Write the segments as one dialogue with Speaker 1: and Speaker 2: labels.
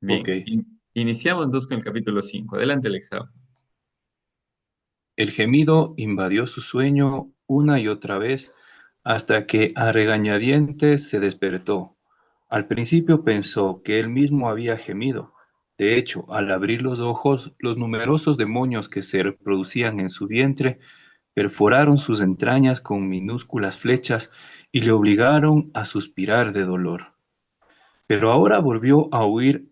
Speaker 1: Ok.
Speaker 2: Bien, iniciamos entonces con el capítulo 5. Adelante, Alexa.
Speaker 1: El gemido invadió su sueño una y otra vez hasta que a regañadientes se despertó. Al principio pensó que él mismo había gemido. De hecho, al abrir los ojos, los numerosos demonios que se reproducían en su vientre perforaron sus entrañas con minúsculas flechas y le obligaron a suspirar de dolor. Pero ahora volvió a oír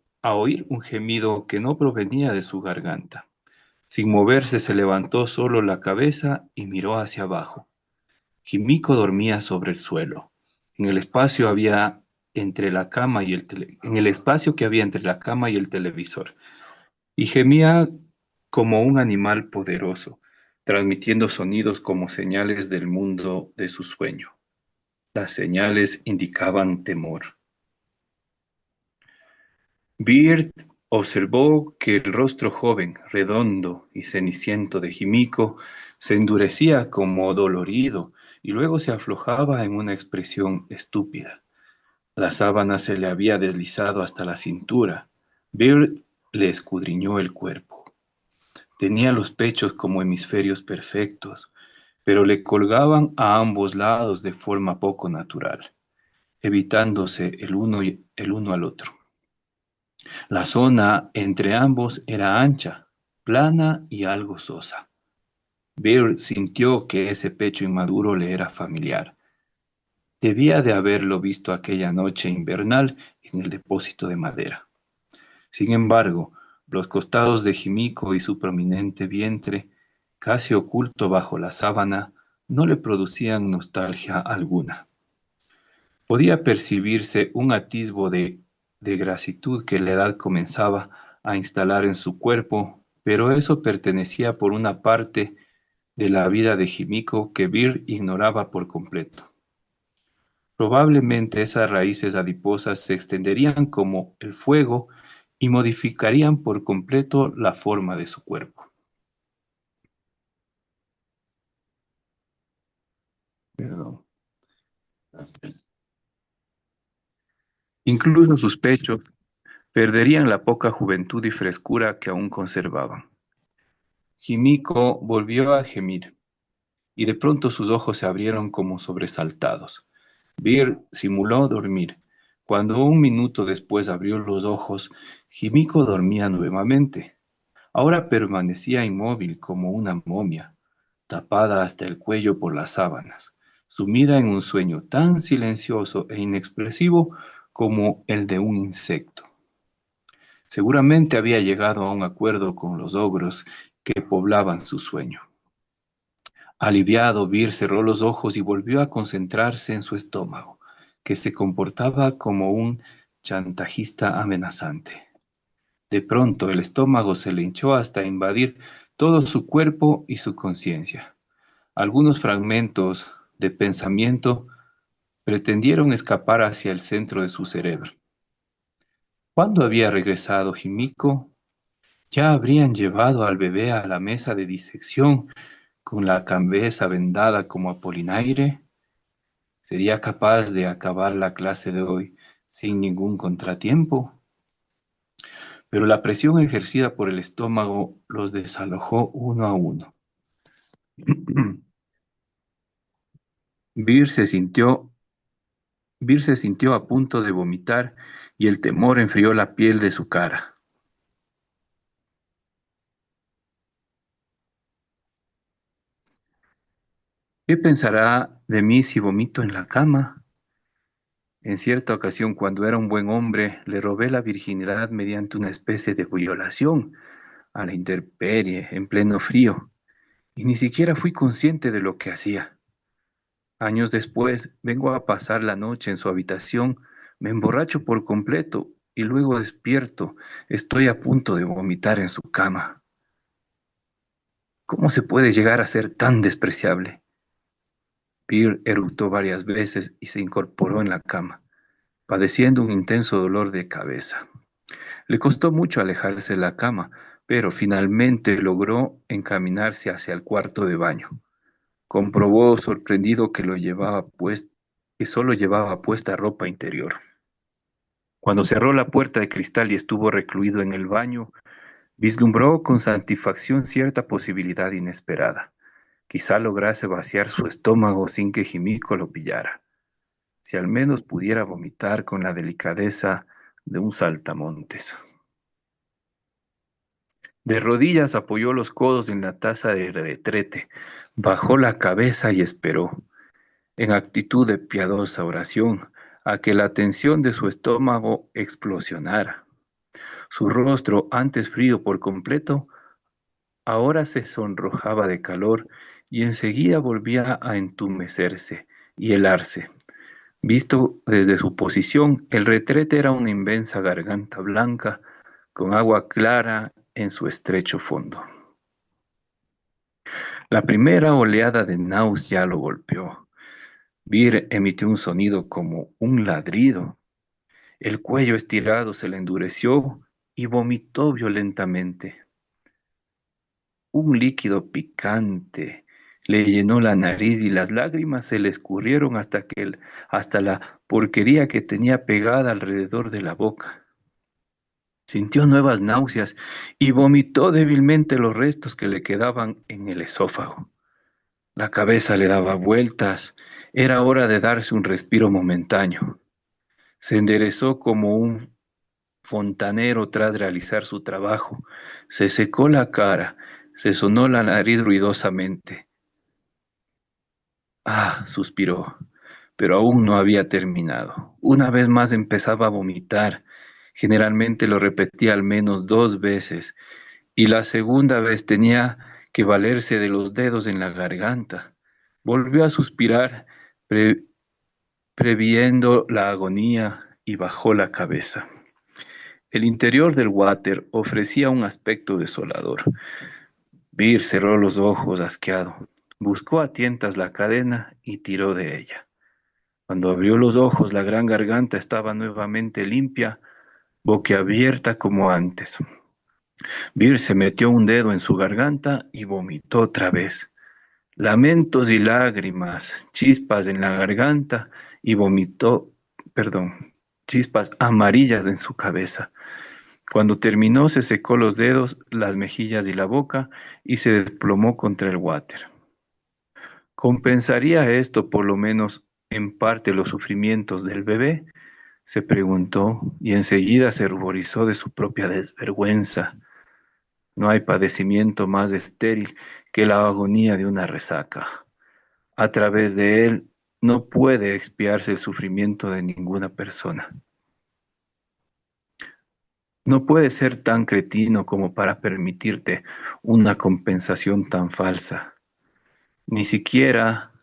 Speaker 1: un gemido que no provenía de su garganta. Sin moverse, se levantó solo la cabeza y miró hacia abajo. Jimiko dormía sobre el suelo. En el espacio había entre la cama y en el espacio que había entre la cama y el televisor, y gemía como un animal poderoso, transmitiendo sonidos como señales del mundo de su sueño. Las señales indicaban temor. Beard observó que el rostro joven, redondo y ceniciento de Jimico se endurecía como dolorido y luego se aflojaba en una expresión estúpida. La sábana se le había deslizado hasta la cintura. Beard le escudriñó el cuerpo. Tenía los pechos como hemisferios perfectos, pero le colgaban a ambos lados de forma poco natural, evitándose el uno al otro. La zona entre ambos era ancha, plana y algo sosa. Bear sintió que ese pecho inmaduro le era familiar. Debía de haberlo visto aquella noche invernal en el depósito de madera. Sin embargo, los costados de Jimico y su prominente vientre, casi oculto bajo la sábana, no le producían nostalgia alguna. Podía percibirse un atisbo de grasitud que la edad comenzaba a instalar en su cuerpo, pero eso pertenecía por una parte de la vida de Jimico que Beer ignoraba por completo. Probablemente esas raíces adiposas se extenderían como el fuego y modificarían por completo la forma de su cuerpo. Perdón. Incluso sus pechos perderían la poca juventud y frescura que aún conservaban. Jimico volvió a gemir, y de pronto sus ojos se abrieron como sobresaltados. Beer simuló dormir. Cuando un minuto después abrió los ojos, Jimico dormía nuevamente. Ahora permanecía inmóvil como una momia, tapada hasta el cuello por las sábanas, sumida en un sueño tan silencioso e inexpresivo como el de un insecto. Seguramente había llegado a un acuerdo con los ogros que poblaban su sueño. Aliviado, Beer cerró los ojos y volvió a concentrarse en su estómago, que se comportaba como un chantajista amenazante. De pronto, el estómago se le hinchó hasta invadir todo su cuerpo y su conciencia. Algunos fragmentos de pensamiento pretendieron escapar hacia el centro de su cerebro. Cuando había regresado Jimiko, ya habrían llevado al bebé a la mesa de disección con la cabeza vendada como Apolinaire. ¿Sería capaz de acabar la clase de hoy sin ningún contratiempo? Pero la presión ejercida por el estómago los desalojó uno a uno. Bir se sintió, Bir se sintió a punto de vomitar y el temor enfrió la piel de su cara. ¿Qué pensará de mí si vomito en la cama? En cierta ocasión, cuando era un buen hombre, le robé la virginidad mediante una especie de violación a la intemperie, en pleno frío, y ni siquiera fui consciente de lo que hacía. Años después, vengo a pasar la noche en su habitación, me emborracho por completo y luego despierto. Estoy a punto de vomitar en su cama. ¿Cómo se puede llegar a ser tan despreciable? Pierre eructó varias veces y se incorporó en la cama, padeciendo un intenso dolor de cabeza. Le costó mucho alejarse de la cama, pero finalmente logró encaminarse hacia el cuarto de baño. Comprobó sorprendido que solo llevaba puesta ropa interior. Cuando cerró la puerta de cristal y estuvo recluido en el baño, vislumbró con satisfacción cierta posibilidad inesperada. Quizá lograse vaciar su estómago sin que Jimico lo pillara. Si al menos pudiera vomitar con la delicadeza de un saltamontes. De rodillas apoyó los codos en la taza de retrete, bajó la cabeza y esperó, en actitud de piadosa oración, a que la tensión de su estómago explosionara. Su rostro, antes frío por completo, ahora se sonrojaba de calor y enseguida volvía a entumecerse y helarse. Visto desde su posición, el retrete era una inmensa garganta blanca con agua clara en su estrecho fondo. La primera oleada de náusea lo golpeó. Bir emitió un sonido como un ladrido. El cuello estirado se le endureció y vomitó violentamente. Un líquido picante le llenó la nariz y las lágrimas se le escurrieron hasta la porquería que tenía pegada alrededor de la boca. Sintió nuevas náuseas y vomitó débilmente los restos que le quedaban en el esófago. La cabeza le daba vueltas. Era hora de darse un respiro momentáneo. Se enderezó como un fontanero tras realizar su trabajo. Se secó la cara, se sonó la nariz ruidosamente. Ah, suspiró, pero aún no había terminado. Una vez más empezaba a vomitar. Generalmente lo repetía al menos 2 veces, y la segunda vez tenía que valerse de los dedos en la garganta. Volvió a suspirar, previendo la agonía, y bajó la cabeza. El interior del water ofrecía un aspecto desolador. Bir cerró los ojos asqueado, buscó a tientas la cadena y tiró de ella. Cuando abrió los ojos, la gran garganta estaba nuevamente limpia, boquiabierta como antes. Bir se metió un dedo en su garganta y vomitó otra vez. Lamentos y lágrimas, chispas en la garganta y chispas amarillas en su cabeza. Cuando terminó, se secó los dedos, las mejillas y la boca y se desplomó contra el water. ¿Compensaría esto por lo menos en parte los sufrimientos del bebé? Se preguntó y enseguida se ruborizó de su propia desvergüenza. No hay padecimiento más estéril que la agonía de una resaca. A través de él no puede expiarse el sufrimiento de ninguna persona. No puedes ser tan cretino como para permitirte una compensación tan falsa. Ni siquiera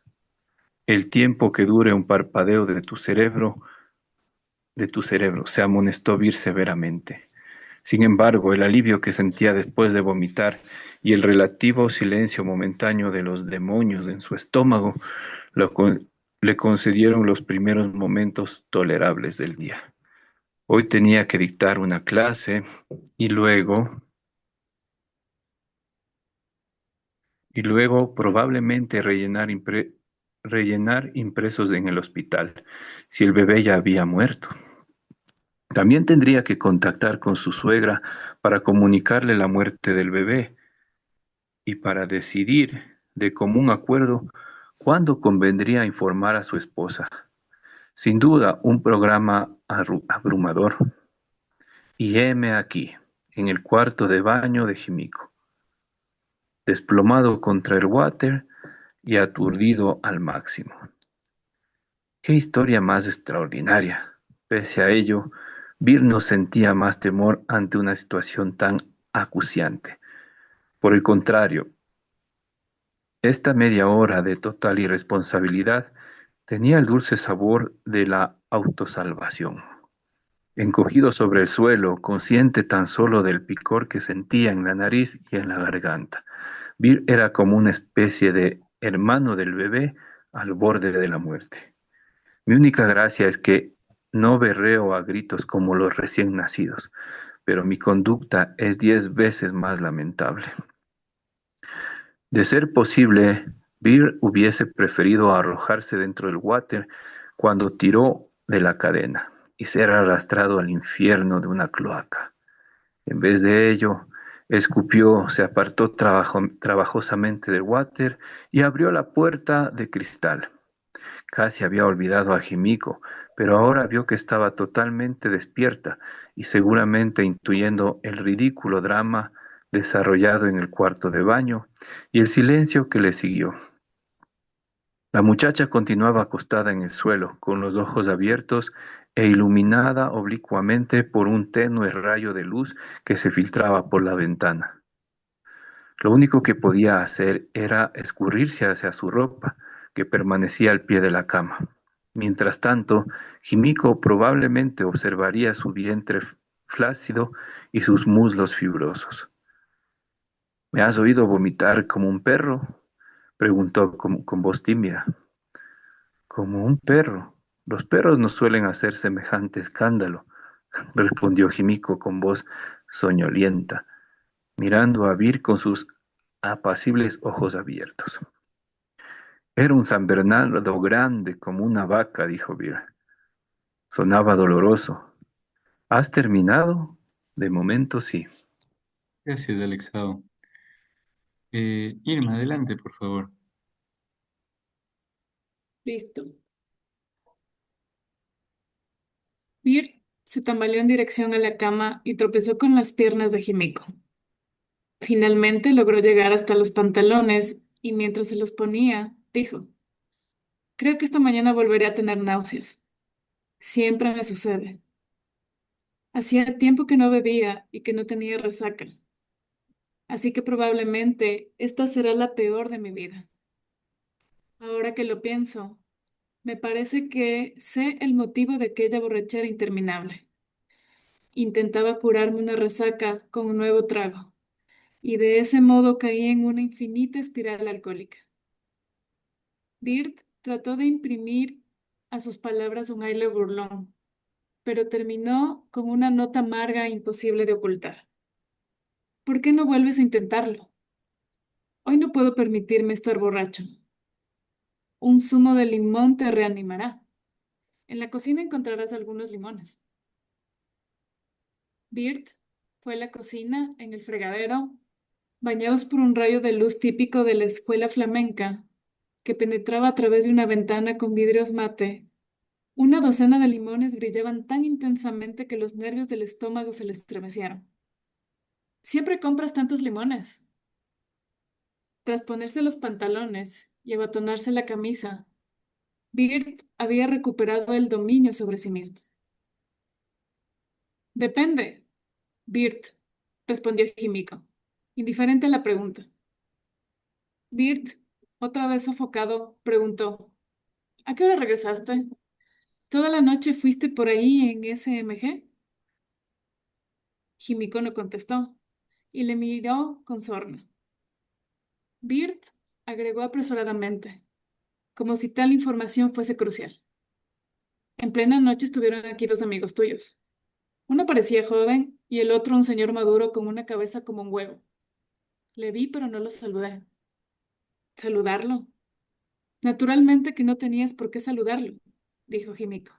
Speaker 1: el tiempo que dure un parpadeo de tu cerebro, se amonestó Bir severamente. Sin embargo, el alivio que sentía después de vomitar y el relativo silencio momentáneo de los demonios en su estómago le concedieron los primeros momentos tolerables del día. Hoy tenía que dictar una clase y luego probablemente rellenar impresos en el hospital, si el bebé ya había muerto. También tendría que contactar con su suegra para comunicarle la muerte del bebé y para decidir de común acuerdo cuándo convendría informar a su esposa. Sin duda, un programa abrumador. Y heme aquí, en el cuarto de baño de Jimico, desplomado contra el water y aturdido al máximo. ¡Qué historia más extraordinaria! Pese a ello, Bir no sentía más temor ante una situación tan acuciante. Por el contrario, esta media hora de total irresponsabilidad tenía el dulce sabor de la autosalvación. Encogido sobre el suelo, consciente tan solo del picor que sentía en la nariz y en la garganta, Bir era como una especie de hermano del bebé al borde de la muerte. Mi única gracia es que no berreo a gritos como los recién nacidos, pero mi conducta es 10 veces más lamentable. De ser posible, Bir hubiese preferido arrojarse dentro del water cuando tiró de la cadena y ser arrastrado al infierno de una cloaca. En vez de ello, escupió, se apartó trabajosamente del water y abrió la puerta de cristal. Casi había olvidado a Jimiko, pero ahora vio que estaba totalmente despierta y seguramente intuyendo el ridículo drama desarrollado en el cuarto de baño y el silencio que le siguió. La muchacha continuaba acostada en el suelo, con los ojos abiertos e iluminada oblicuamente por un tenue rayo de luz que se filtraba por la ventana. Lo único que podía hacer era escurrirse hacia su ropa, que permanecía al pie de la cama. Mientras tanto, Jimiko probablemente observaría su vientre flácido y sus muslos fibrosos. ¿Me has oído vomitar como un perro?, preguntó con voz tímida. Como un perro. Los perros no suelen hacer semejante escándalo, respondió Jimiko con voz soñolienta, mirando a Vir con sus apacibles ojos abiertos. Era un San Bernardo grande como una vaca, dijo Vir. Sonaba doloroso. ¿Has terminado? De momento sí.
Speaker 2: Gracias, Alexao. Irma, adelante, por favor.
Speaker 3: Listo. Beard se tambaleó en dirección a la cama y tropezó con las piernas de Jimiko. Finalmente logró llegar hasta los pantalones y mientras se los ponía, dijo, creo que esta mañana volveré a tener náuseas. Siempre me sucede. Hacía tiempo que no bebía y que no tenía resaca, así que probablemente esta será la peor de mi vida. Ahora que lo pienso, me parece que sé el motivo de aquella borrachera interminable. Intentaba curarme una resaca con un nuevo trago, y de ese modo caí en una infinita espiral alcohólica. Beard trató de imprimir a sus palabras un aire burlón, pero terminó con una nota amarga e imposible de ocultar. ¿Por qué no vuelves a intentarlo? Hoy no puedo permitirme estar borracho. Un zumo de limón te reanimará. En la cocina encontrarás algunos limones. Beard fue a la cocina, en el fregadero, bañados por un rayo de luz típico de la escuela flamenca, que penetraba a través de una ventana con vidrios mate. Una docena de limones brillaban tan intensamente que los nervios del estómago se le estremecieron. Siempre compras tantos limones. Tras ponerse los pantalones y abotonarse la camisa, Beard había recuperado el dominio sobre sí mismo. Depende, Beard, respondió Jimiko, indiferente a la pregunta. Beard, otra vez sofocado, preguntó, ¿a qué hora regresaste? ¿Toda la noche fuiste por ahí en SMG? Jimiko no contestó y le miró con sorna. Beard agregó apresuradamente, como si tal información fuese crucial. En plena noche estuvieron aquí dos amigos tuyos. Uno parecía joven y el otro un señor maduro con una cabeza como un huevo. Le vi, pero no lo saludé. ¿Saludarlo? Naturalmente que no tenías por qué saludarlo, dijo Jimiko.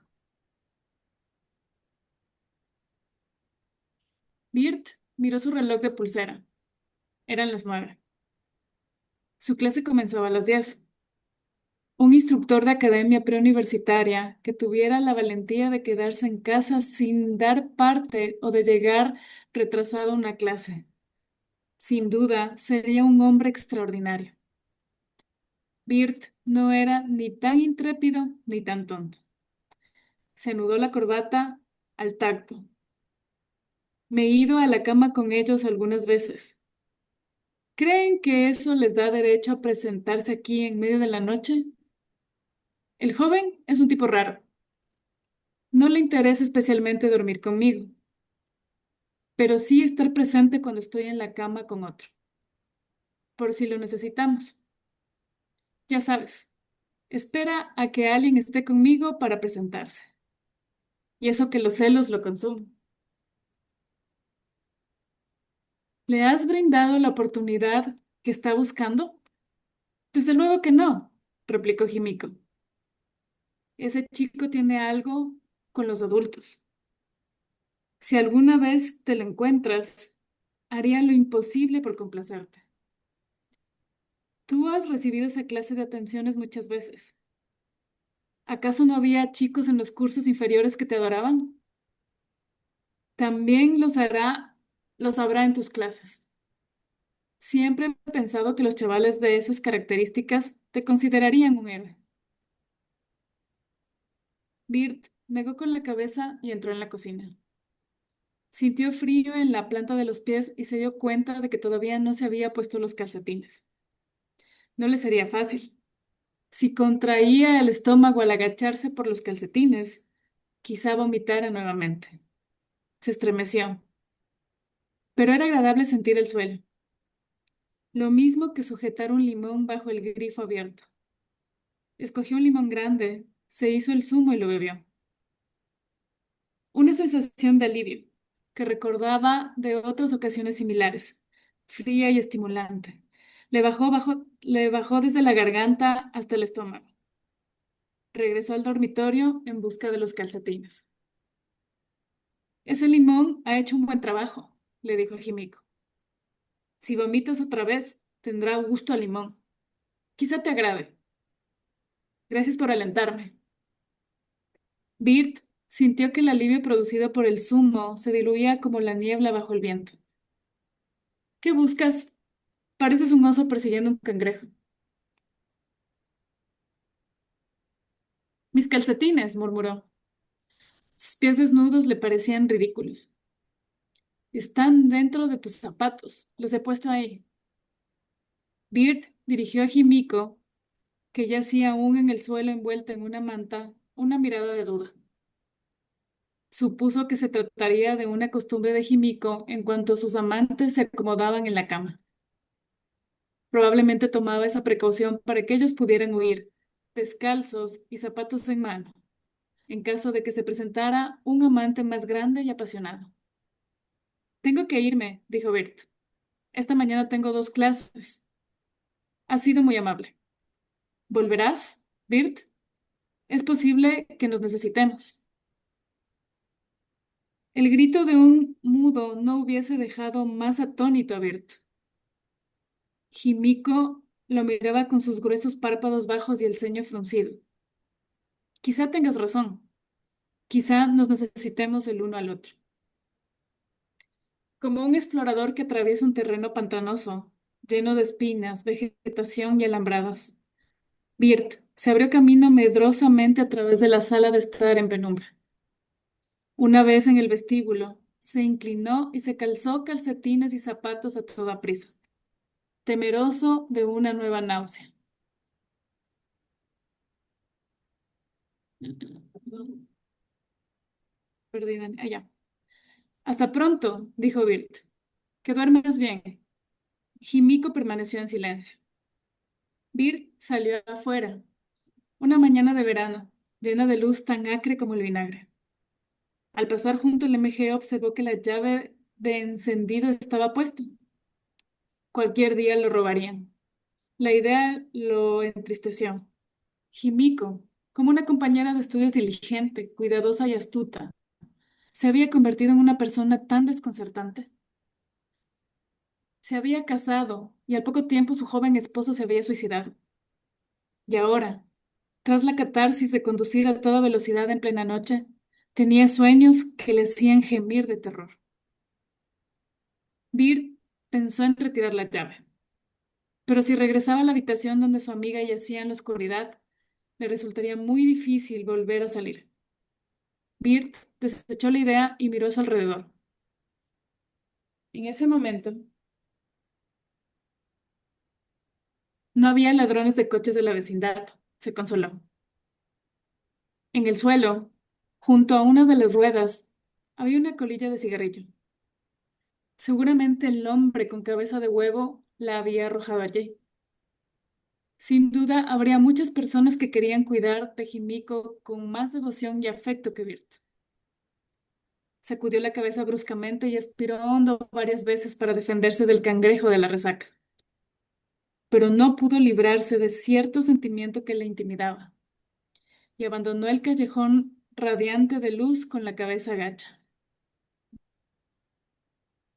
Speaker 3: Beard miró su reloj de pulsera. Eran las 9. Su clase comenzaba a las 10. Un instructor de academia preuniversitaria que tuviera la valentía de quedarse en casa sin dar parte o de llegar retrasado a una clase. Sin duda, sería un hombre extraordinario. Beard no era ni tan intrépido ni tan tonto. Se anudó la corbata al tacto. Me he ido a la cama con ellos algunas veces. ¿Creen que eso les da derecho a presentarse aquí en medio de la noche? El joven es un tipo raro. No le interesa especialmente dormir conmigo, pero sí estar presente cuando estoy en la cama con otro, por si lo necesitamos. Ya sabes, espera a que alguien esté conmigo para presentarse. Y eso que los celos lo consumen. ¿Le has brindado la oportunidad que está buscando? Desde luego que no, replicó Jimiko. Ese chico tiene algo con los adultos. Si alguna vez te lo encuentras, haría lo imposible por complacerte. Tú has recibido esa clase de atenciones muchas veces. ¿Acaso no había chicos en los cursos inferiores que te adoraban? También los habrá en tus clases. Siempre he pensado que los chavales de esas características te considerarían un héroe. Birt negó con la cabeza y entró en la cocina. Sintió frío en la planta de los pies y se dio cuenta de que todavía no se había puesto los calcetines. No le sería fácil. Si contraía el estómago al agacharse por los calcetines, quizá vomitara nuevamente. Se estremeció, pero era agradable sentir el suelo, lo mismo que sujetar un limón bajo el grifo abierto. Escogió un limón grande, se hizo el zumo y lo bebió. Una sensación de alivio que recordaba de otras ocasiones similares, fría y estimulante. Le bajó desde la garganta hasta el estómago. Regresó al dormitorio en busca de los calcetines. Ese limón ha hecho un buen trabajo, le dijo a Jimiko. Si vomitas otra vez, tendrá gusto a limón. Quizá te agrade. Gracias por alentarme. Birt sintió que el alivio producido por el zumo se diluía como la niebla bajo el viento. ¿Qué buscas? Pareces un oso persiguiendo un cangrejo. Mis calcetines, murmuró. Sus pies desnudos le parecían ridículos. Están dentro de tus zapatos. Los he puesto ahí. Birt dirigió a Jimiko, que yacía aún en el suelo envuelta en una manta, una mirada de duda. Supuso que se trataría de una costumbre de Jimiko en cuanto sus amantes se acomodaban en la cama. Probablemente tomaba esa precaución para que ellos pudieran huir, descalzos y zapatos en mano, en caso de que se presentara un amante más grande y apasionado. Tengo que irme, dijo Bert. Esta mañana tengo 2 clases. Has sido muy amable. ¿Volverás, Bert? Es posible que nos necesitemos. El grito de un mudo no hubiese dejado más atónito a Bert. Jimiko lo miraba con sus gruesos párpados bajos y el ceño fruncido. Quizá tengas razón. Quizá nos necesitemos el uno al otro. Como un explorador que atraviesa un terreno pantanoso, lleno de espinas, vegetación y alambradas, Birt se abrió camino medrosamente a través de la sala de estar en penumbra. Una vez en el vestíbulo, se inclinó y se calzó calcetines y zapatos a toda prisa, temeroso de una nueva náusea. Perdida. Allá. Hasta pronto, dijo Birt. Que duermas bien. Jimiko permaneció en silencio. Birt salió afuera, una mañana de verano, llena de luz tan acre como el vinagre. Al pasar junto al MG observó que la llave de encendido estaba puesta. Cualquier día lo robarían. La idea lo entristeció. Jimiko, como una compañera de estudios diligente, cuidadosa y astuta, se había convertido en una persona tan desconcertante. Se había casado y al poco tiempo su joven esposo se había suicidado. Y ahora, tras la catarsis de conducir a toda velocidad en plena noche, tenía sueños que le hacían gemir de terror. Beard pensó en retirar la llave, pero si regresaba a la habitación donde su amiga yacía en la oscuridad, le resultaría muy difícil volver a salir. Beard desechó la idea y miró a su alrededor. En ese momento, no había ladrones de coches de la vecindad, se consoló. En el suelo, junto a una de las ruedas, había una colilla de cigarrillo. Seguramente el hombre con cabeza de huevo la había arrojado allí. Sin duda, habría muchas personas que querían cuidar de Jimiko con más devoción y afecto que Birt. Sacudió la cabeza bruscamente y aspiró hondo varias veces para defenderse del cangrejo de la resaca. Pero no pudo librarse de cierto sentimiento que le intimidaba y abandonó el callejón radiante de luz con la cabeza gacha.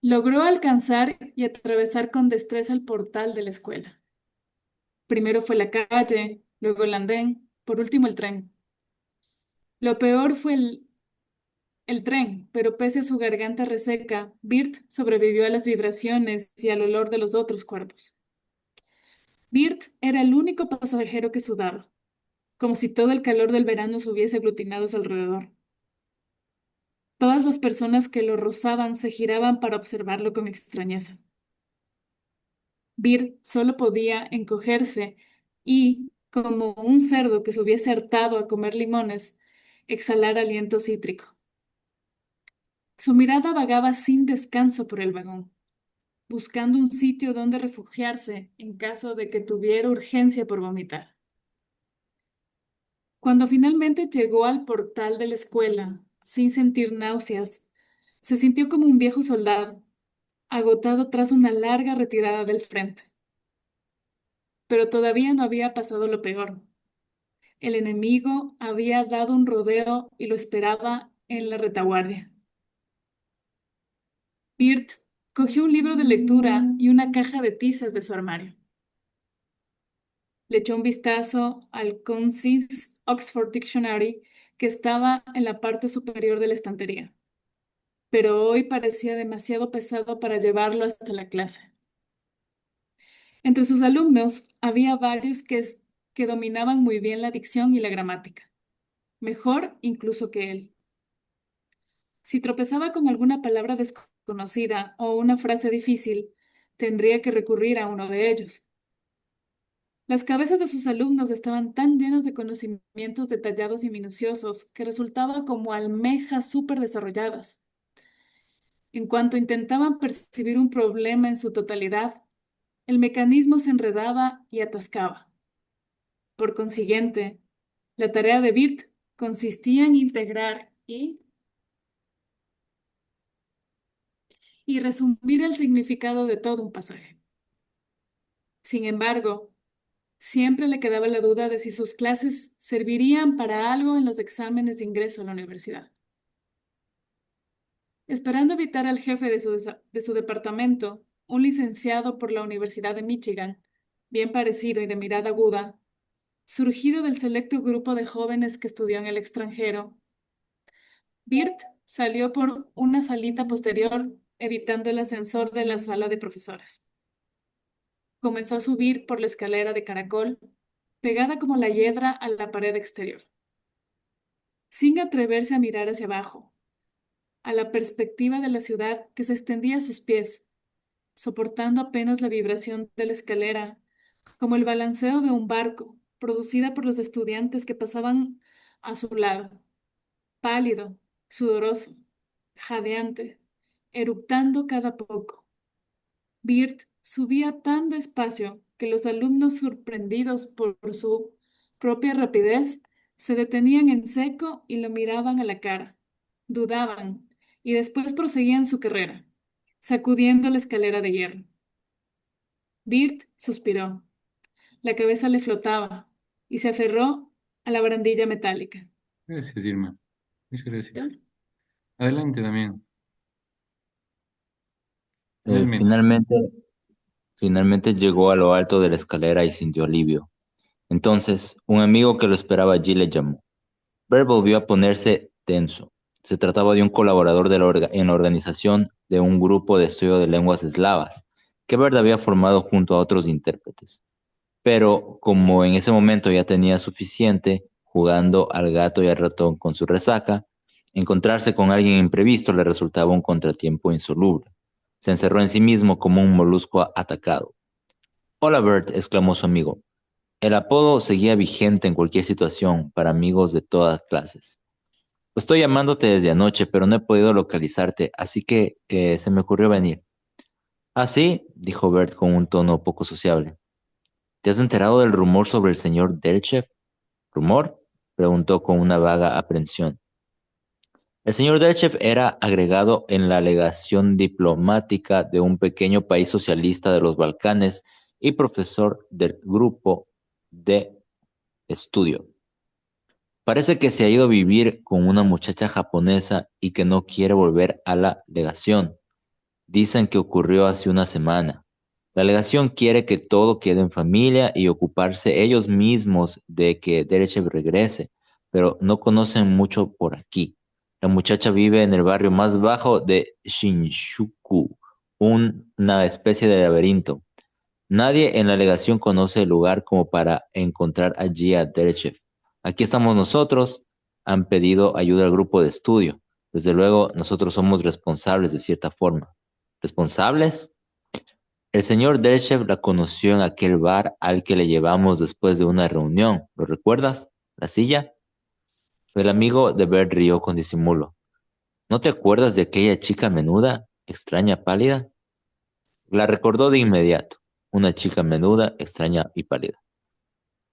Speaker 3: Logró alcanzar y atravesar con destreza el portal de la escuela. Primero fue la calle, luego el andén, por último el tren. Lo peor fue el tren, pero pese a su garganta reseca, Birt sobrevivió a las vibraciones y al olor de los otros cuerpos. Birt era el único pasajero que sudaba, como si todo el calor del verano se hubiese aglutinado a su alrededor. Todas las personas que lo rozaban se giraban para observarlo con extrañeza. Birt solo podía encogerse y, como un cerdo que se hubiese hartado a comer limones, exhalar aliento cítrico. Su mirada vagaba sin descanso por el vagón, buscando un sitio donde refugiarse en caso de que tuviera urgencia por vomitar. Cuando finalmente llegó al portal de la escuela, sin sentir náuseas, se sintió como un viejo soldado, agotado tras una larga retirada del frente. Pero todavía no había pasado lo peor. El enemigo había dado un rodeo y lo esperaba en la retaguardia. Birt cogió un libro de lectura y una caja de tizas de su armario. Le echó un vistazo al Concise Oxford Dictionary que estaba en la parte superior de la estantería, pero hoy parecía demasiado pesado para llevarlo hasta la clase. Entre sus alumnos había varios que dominaban muy bien la dicción y la gramática, mejor incluso que él. Si tropezaba con alguna palabra desconocida o una frase difícil, tendría que recurrir a uno de ellos. Las cabezas de sus alumnos estaban tan llenas de conocimientos detallados y minuciosos que resultaban como almejas súper desarrolladas. En cuanto intentaban percibir un problema en su totalidad, el mecanismo se enredaba y atascaba. Por consiguiente, la tarea de Birt consistía en integrar y resumir el significado de todo un pasaje. Sin embargo, siempre le quedaba la duda de si sus clases servirían para algo en los exámenes de ingreso a la universidad. Esperando evitar al jefe de su departamento, un licenciado por la Universidad de Michigan, bien parecido y de mirada aguda, surgido del selecto grupo de jóvenes que estudió en el extranjero, Birt salió por una salita posterior, evitando el ascensor de la sala de profesores. Comenzó a subir por la escalera de caracol, pegada como la hiedra a la pared exterior, sin atreverse a mirar hacia abajo, a la perspectiva de la ciudad que se extendía a sus pies, soportando apenas la vibración de la escalera, como el balanceo de un barco, producida por los estudiantes que pasaban a su lado, pálido, sudoroso, jadeante, eructando cada poco. Birt subía tan despacio que los alumnos, sorprendidos por su propia rapidez, se detenían en seco y lo miraban a la cara, dudaban y después proseguían su carrera, sacudiendo la escalera de hierro. Birt suspiró. La cabeza le flotaba y se aferró a la barandilla metálica.
Speaker 2: Gracias, Irma. Muchas gracias. Adelante, Damián.
Speaker 4: Eh,
Speaker 2: Finalmente.
Speaker 4: finalmente, finalmente llegó a lo alto de la escalera y sintió alivio. Entonces, un amigo que lo esperaba allí le llamó. Bert volvió a ponerse tenso. Se trataba de un colaborador en la organización de un grupo de estudio de lenguas eslavas, que Bert había formado junto a otros intérpretes. Pero como en ese momento ya tenía suficiente jugando al gato y al ratón con su resaca, encontrarse con alguien imprevisto le resultaba un contratiempo insoluble. Se encerró en sí mismo como un molusco atacado. Hola Bert, exclamó su amigo. El apodo seguía vigente en cualquier situación para amigos de todas clases. Estoy llamándote desde anoche, pero no he podido localizarte, así que se me ocurrió venir. Ah, sí, dijo Bert con un tono poco sociable. ¿Te has enterado del rumor sobre el señor Delchev? ¿Rumor? Preguntó con una vaga aprensión. El señor Delchev era agregado en la legación diplomática de un pequeño país socialista de los Balcanes y profesor del grupo de estudio. Parece que se ha ido a vivir con una muchacha japonesa y que no quiere volver a la legación. Dicen que ocurrió hace una semana. La legación quiere que todo quede en familia y ocuparse ellos mismos de que Derechev regrese, pero no conocen mucho por aquí. La muchacha vive en el barrio más bajo de Shinjuku, una especie de laberinto. Nadie en la legación conoce el lugar como para encontrar allí a Derechev. Aquí estamos nosotros, han pedido ayuda al grupo de estudio. Desde luego, nosotros somos responsables de cierta forma. ¿Responsables? El señor Derechev la conoció en aquel bar al que le llevamos después de una reunión. ¿Lo recuerdas? ¿La silla? El amigo de Bert rió con disimulo. ¿No te acuerdas de aquella chica menuda, extraña, pálida? La recordó de inmediato. Una chica menuda, extraña y pálida.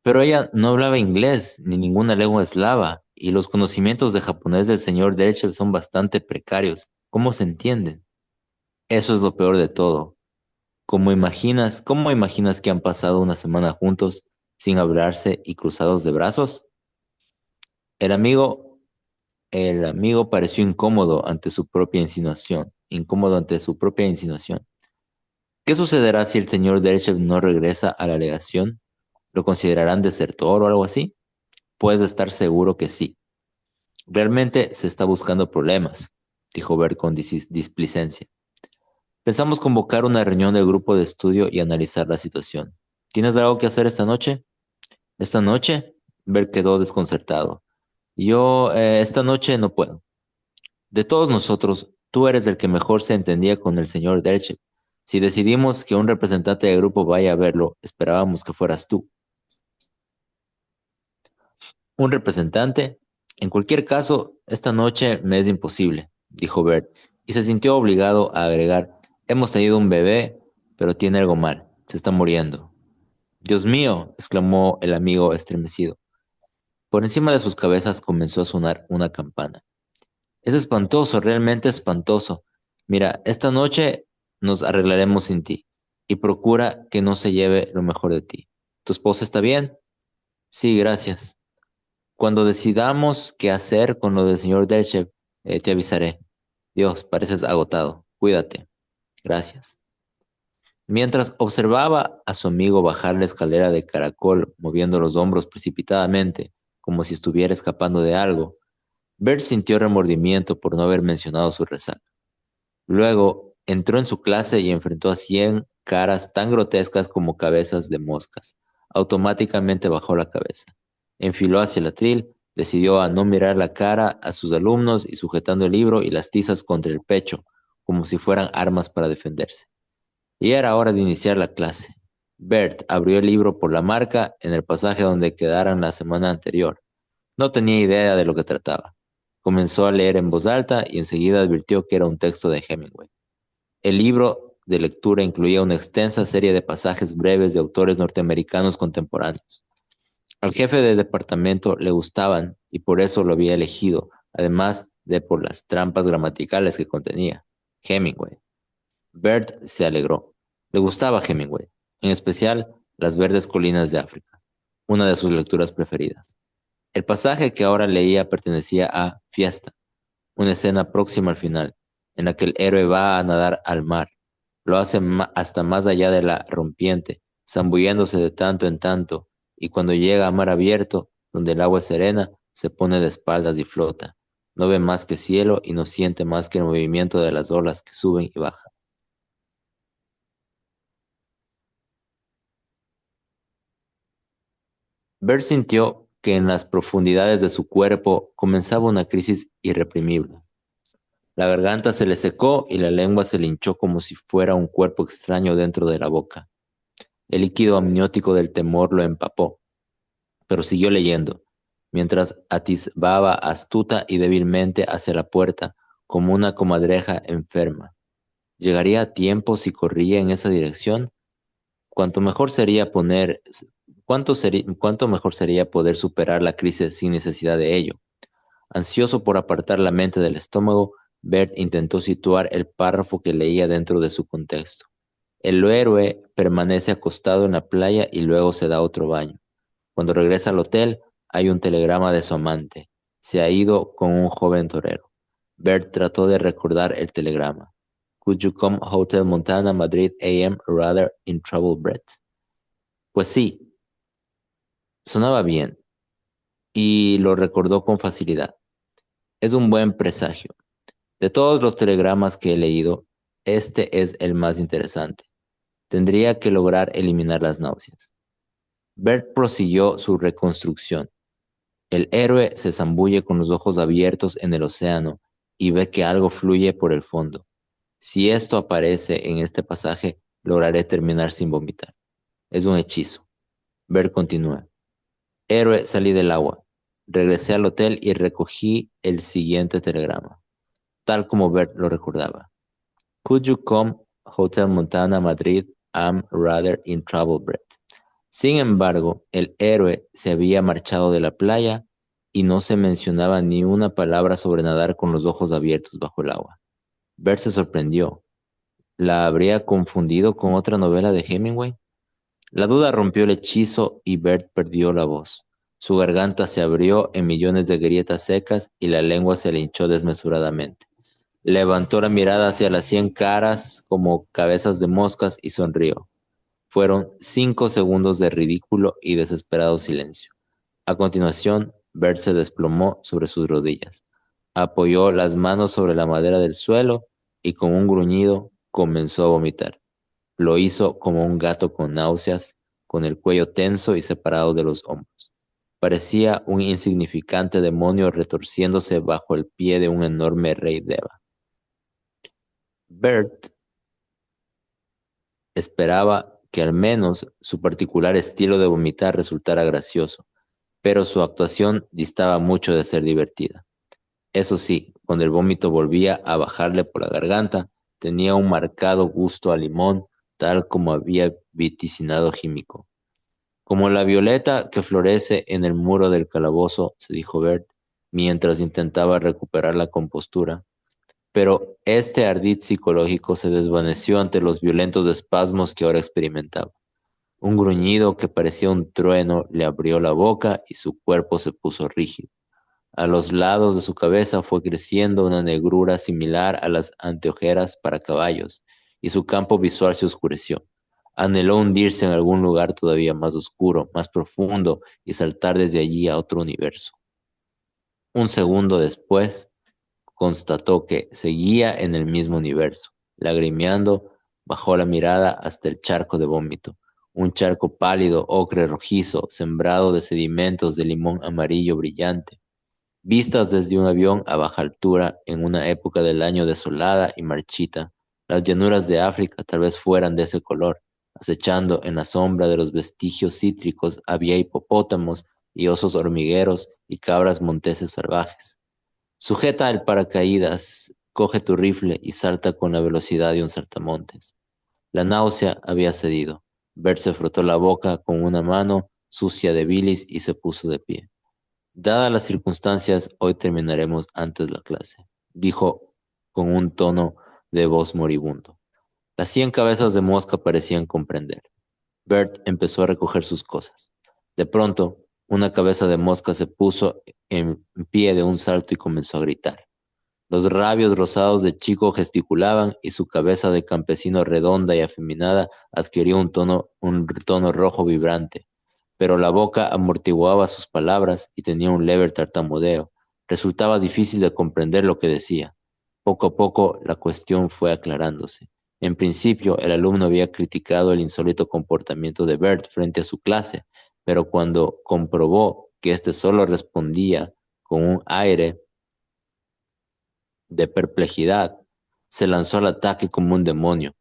Speaker 4: Pero ella no hablaba inglés ni ninguna lengua eslava, y los conocimientos de japonés del señor Derechev son bastante precarios. ¿Cómo se entienden? Eso es lo peor de todo. Cómo imaginas que han pasado una semana juntos sin hablarse y cruzados de brazos? El amigo, el amigo pareció incómodo ante su propia insinuación. ¿Qué sucederá si el señor Derechev no regresa a la legación? ¿Lo considerarán desertor o algo así? Puedes estar seguro que sí. Realmente se está buscando problemas, dijo Bert con displicencia. Pensamos convocar una reunión del grupo de estudio y analizar la situación. ¿Tienes algo que hacer esta noche? ¿Esta noche? Bert quedó desconcertado. Yo, esta noche no puedo. De todos nosotros, tú eres el que mejor se entendía con el señor Derchev. Si decidimos que un representante del grupo vaya a verlo, esperábamos que fueras tú. ¿Un representante? En cualquier caso, esta noche me es imposible, dijo Bert, y se sintió obligado a agregar, hemos tenido un bebé, pero tiene algo mal, se está muriendo. Dios mío, exclamó el amigo estremecido. Por encima de sus cabezas comenzó a sonar una campana. Es espantoso, realmente espantoso. Mira, esta noche nos arreglaremos sin ti, y procura que no se lleve lo mejor de ti. ¿Tu esposa está bien? Sí, gracias. Cuando decidamos qué hacer con lo del señor Derchev, te avisaré. Dios, pareces agotado. Cuídate. Gracias. Mientras observaba a su amigo bajar la escalera de caracol, moviendo los hombros precipitadamente, como si estuviera escapando de algo, Bert sintió remordimiento por no haber mencionado su resaca. Luego entró en su clase y enfrentó a 100 caras tan grotescas como cabezas de moscas. Automáticamente bajó la cabeza. Enfiló hacia el atril, decidió a no mirar la cara a sus alumnos y sujetando el libro y las tizas contra el pecho, como si fueran armas para defenderse. Y era hora de iniciar la clase. Bert abrió el libro por la marca en el pasaje donde quedaran la semana anterior. No tenía idea de lo que trataba. Comenzó a leer en voz alta y enseguida advirtió que era un texto de Hemingway. El libro de lectura incluía una extensa serie de pasajes breves de autores norteamericanos contemporáneos. Al jefe de departamento le gustaban y por eso lo había elegido, además de por las trampas gramaticales que contenía. Hemingway. Bert se alegró. Le gustaba Hemingway, en especial Las verdes colinas de África, una de sus lecturas preferidas. El pasaje que ahora leía pertenecía a Fiesta, una escena próxima al final, en la que el héroe va a nadar al mar. Lo hace hasta más allá de la rompiente, zambulléndose de tanto en tanto, y cuando llega a mar abierto, donde el agua es serena, se pone de espaldas y flota. No ve más que cielo y no siente más que el movimiento de las olas que suben y bajan. Bert sintió que en las profundidades de su cuerpo comenzaba una crisis irreprimible. La garganta se le secó y la lengua se le hinchó como si fuera un cuerpo extraño dentro de la boca. El líquido amniótico del temor lo empapó, pero siguió leyendo, mientras atisbaba astuta y débilmente hacia la puerta, como una comadreja enferma. ¿Llegaría a tiempo si corría en esa dirección? Cuánto mejor sería cuánto mejor sería poder superar la crisis sin necesidad de ello. Ansioso por apartar la mente del estómago, Bert intentó situar el párrafo que leía dentro de su contexto. El héroe permanece acostado en la playa y luego se da otro baño. Cuando regresa al hotel, hay un telegrama de su amante. Se ha ido con un joven torero. Bert trató de recordar el telegrama. Could you come Hotel Montana, Madrid, AM, rather in trouble, Brett? Pues sí, sonaba bien y lo recordó con facilidad. Es un buen presagio. De todos los telegramas que he leído, este es el más interesante. Tendría que lograr eliminar las náuseas. Bert prosiguió su reconstrucción. El héroe se zambulle con los ojos abiertos en el océano y ve que algo fluye por el fondo. Si esto aparece en este pasaje, lograré terminar sin vomitar. Es un hechizo. Bert continúa. Héroe, salí del agua. Regresé al hotel y recogí el siguiente telegrama, tal como Bert lo recordaba. Could you come Hotel Montana, Madrid? I'm rather in trouble, Brett. Sin embargo, el héroe se había marchado de la playa y no se mencionaba ni una palabra sobre nadar con los ojos abiertos bajo el agua. Bert se sorprendió. ¿La habría confundido con otra novela de Hemingway? La duda rompió el hechizo y Bert perdió la voz. Su garganta se abrió en millones de grietas secas y la lengua se le hinchó desmesuradamente. Levantó la mirada hacia las 100 caras como cabezas de moscas y sonrió. Fueron 5 segundos de ridículo y desesperado silencio. A continuación, Bert se desplomó sobre sus rodillas. Apoyó las manos sobre la madera del suelo y con un gruñido comenzó a vomitar. Lo hizo como un gato con náuseas, con el cuello tenso y separado de los hombros. Parecía un insignificante demonio retorciéndose bajo el pie de un enorme rey Deva. Bert esperaba que al menos su particular estilo de vomitar resultara gracioso, pero su actuación distaba mucho de ser divertida. Eso sí, cuando el vómito volvía a bajarle por la garganta, tenía un marcado gusto a limón, tal como había vaticinado Jímico. Como la violeta que florece en el muro del calabozo, se dijo Bert, mientras intentaba recuperar la compostura. Pero este ardid psicológico se desvaneció ante los violentos espasmos que ahora experimentaba. Un gruñido que parecía un trueno le abrió la boca y su cuerpo se puso rígido. A los lados de su cabeza fue creciendo una negrura similar a las anteojeras para caballos, y su campo visual se oscureció. Anheló hundirse en algún lugar todavía más oscuro, más profundo, y saltar desde allí a otro universo. Un segundo después, constató que seguía en el mismo universo. Lagrimeando, bajó la mirada hasta el charco de vómito, un charco pálido, ocre rojizo, sembrado de sedimentos de limón amarillo brillante. Vistas desde un avión a baja altura, en una época del año desolada y marchita, las llanuras de África tal vez fueran de ese color. Acechando en la sombra de los vestigios cítricos había hipopótamos y osos hormigueros y cabras monteses salvajes. Sujeta el paracaídas, coge tu rifle y salta con la velocidad de un saltamontes. La náusea había cedido. Bert se frotó la boca con una mano sucia de bilis y se puso de pie. Dadas las circunstancias, hoy terminaremos antes la clase, dijo con un tono de voz moribundo. Las 100 cabezas de mosca parecían comprender. Bert empezó a recoger sus cosas. De pronto, una cabeza de mosca se puso en pie de un salto y comenzó a gritar. Los labios rosados de Chico gesticulaban y su cabeza de campesino redonda y afeminada adquirió un tono rojo vibrante. Pero la boca amortiguaba sus palabras y tenía un leve tartamudeo. Resultaba difícil de comprender lo que decía. Poco a poco la cuestión fue aclarándose. En principio, el alumno había criticado el insólito comportamiento de Bert frente a su clase, pero cuando comprobó que éste solo respondía con un aire de perplejidad, se lanzó al ataque como un demonio.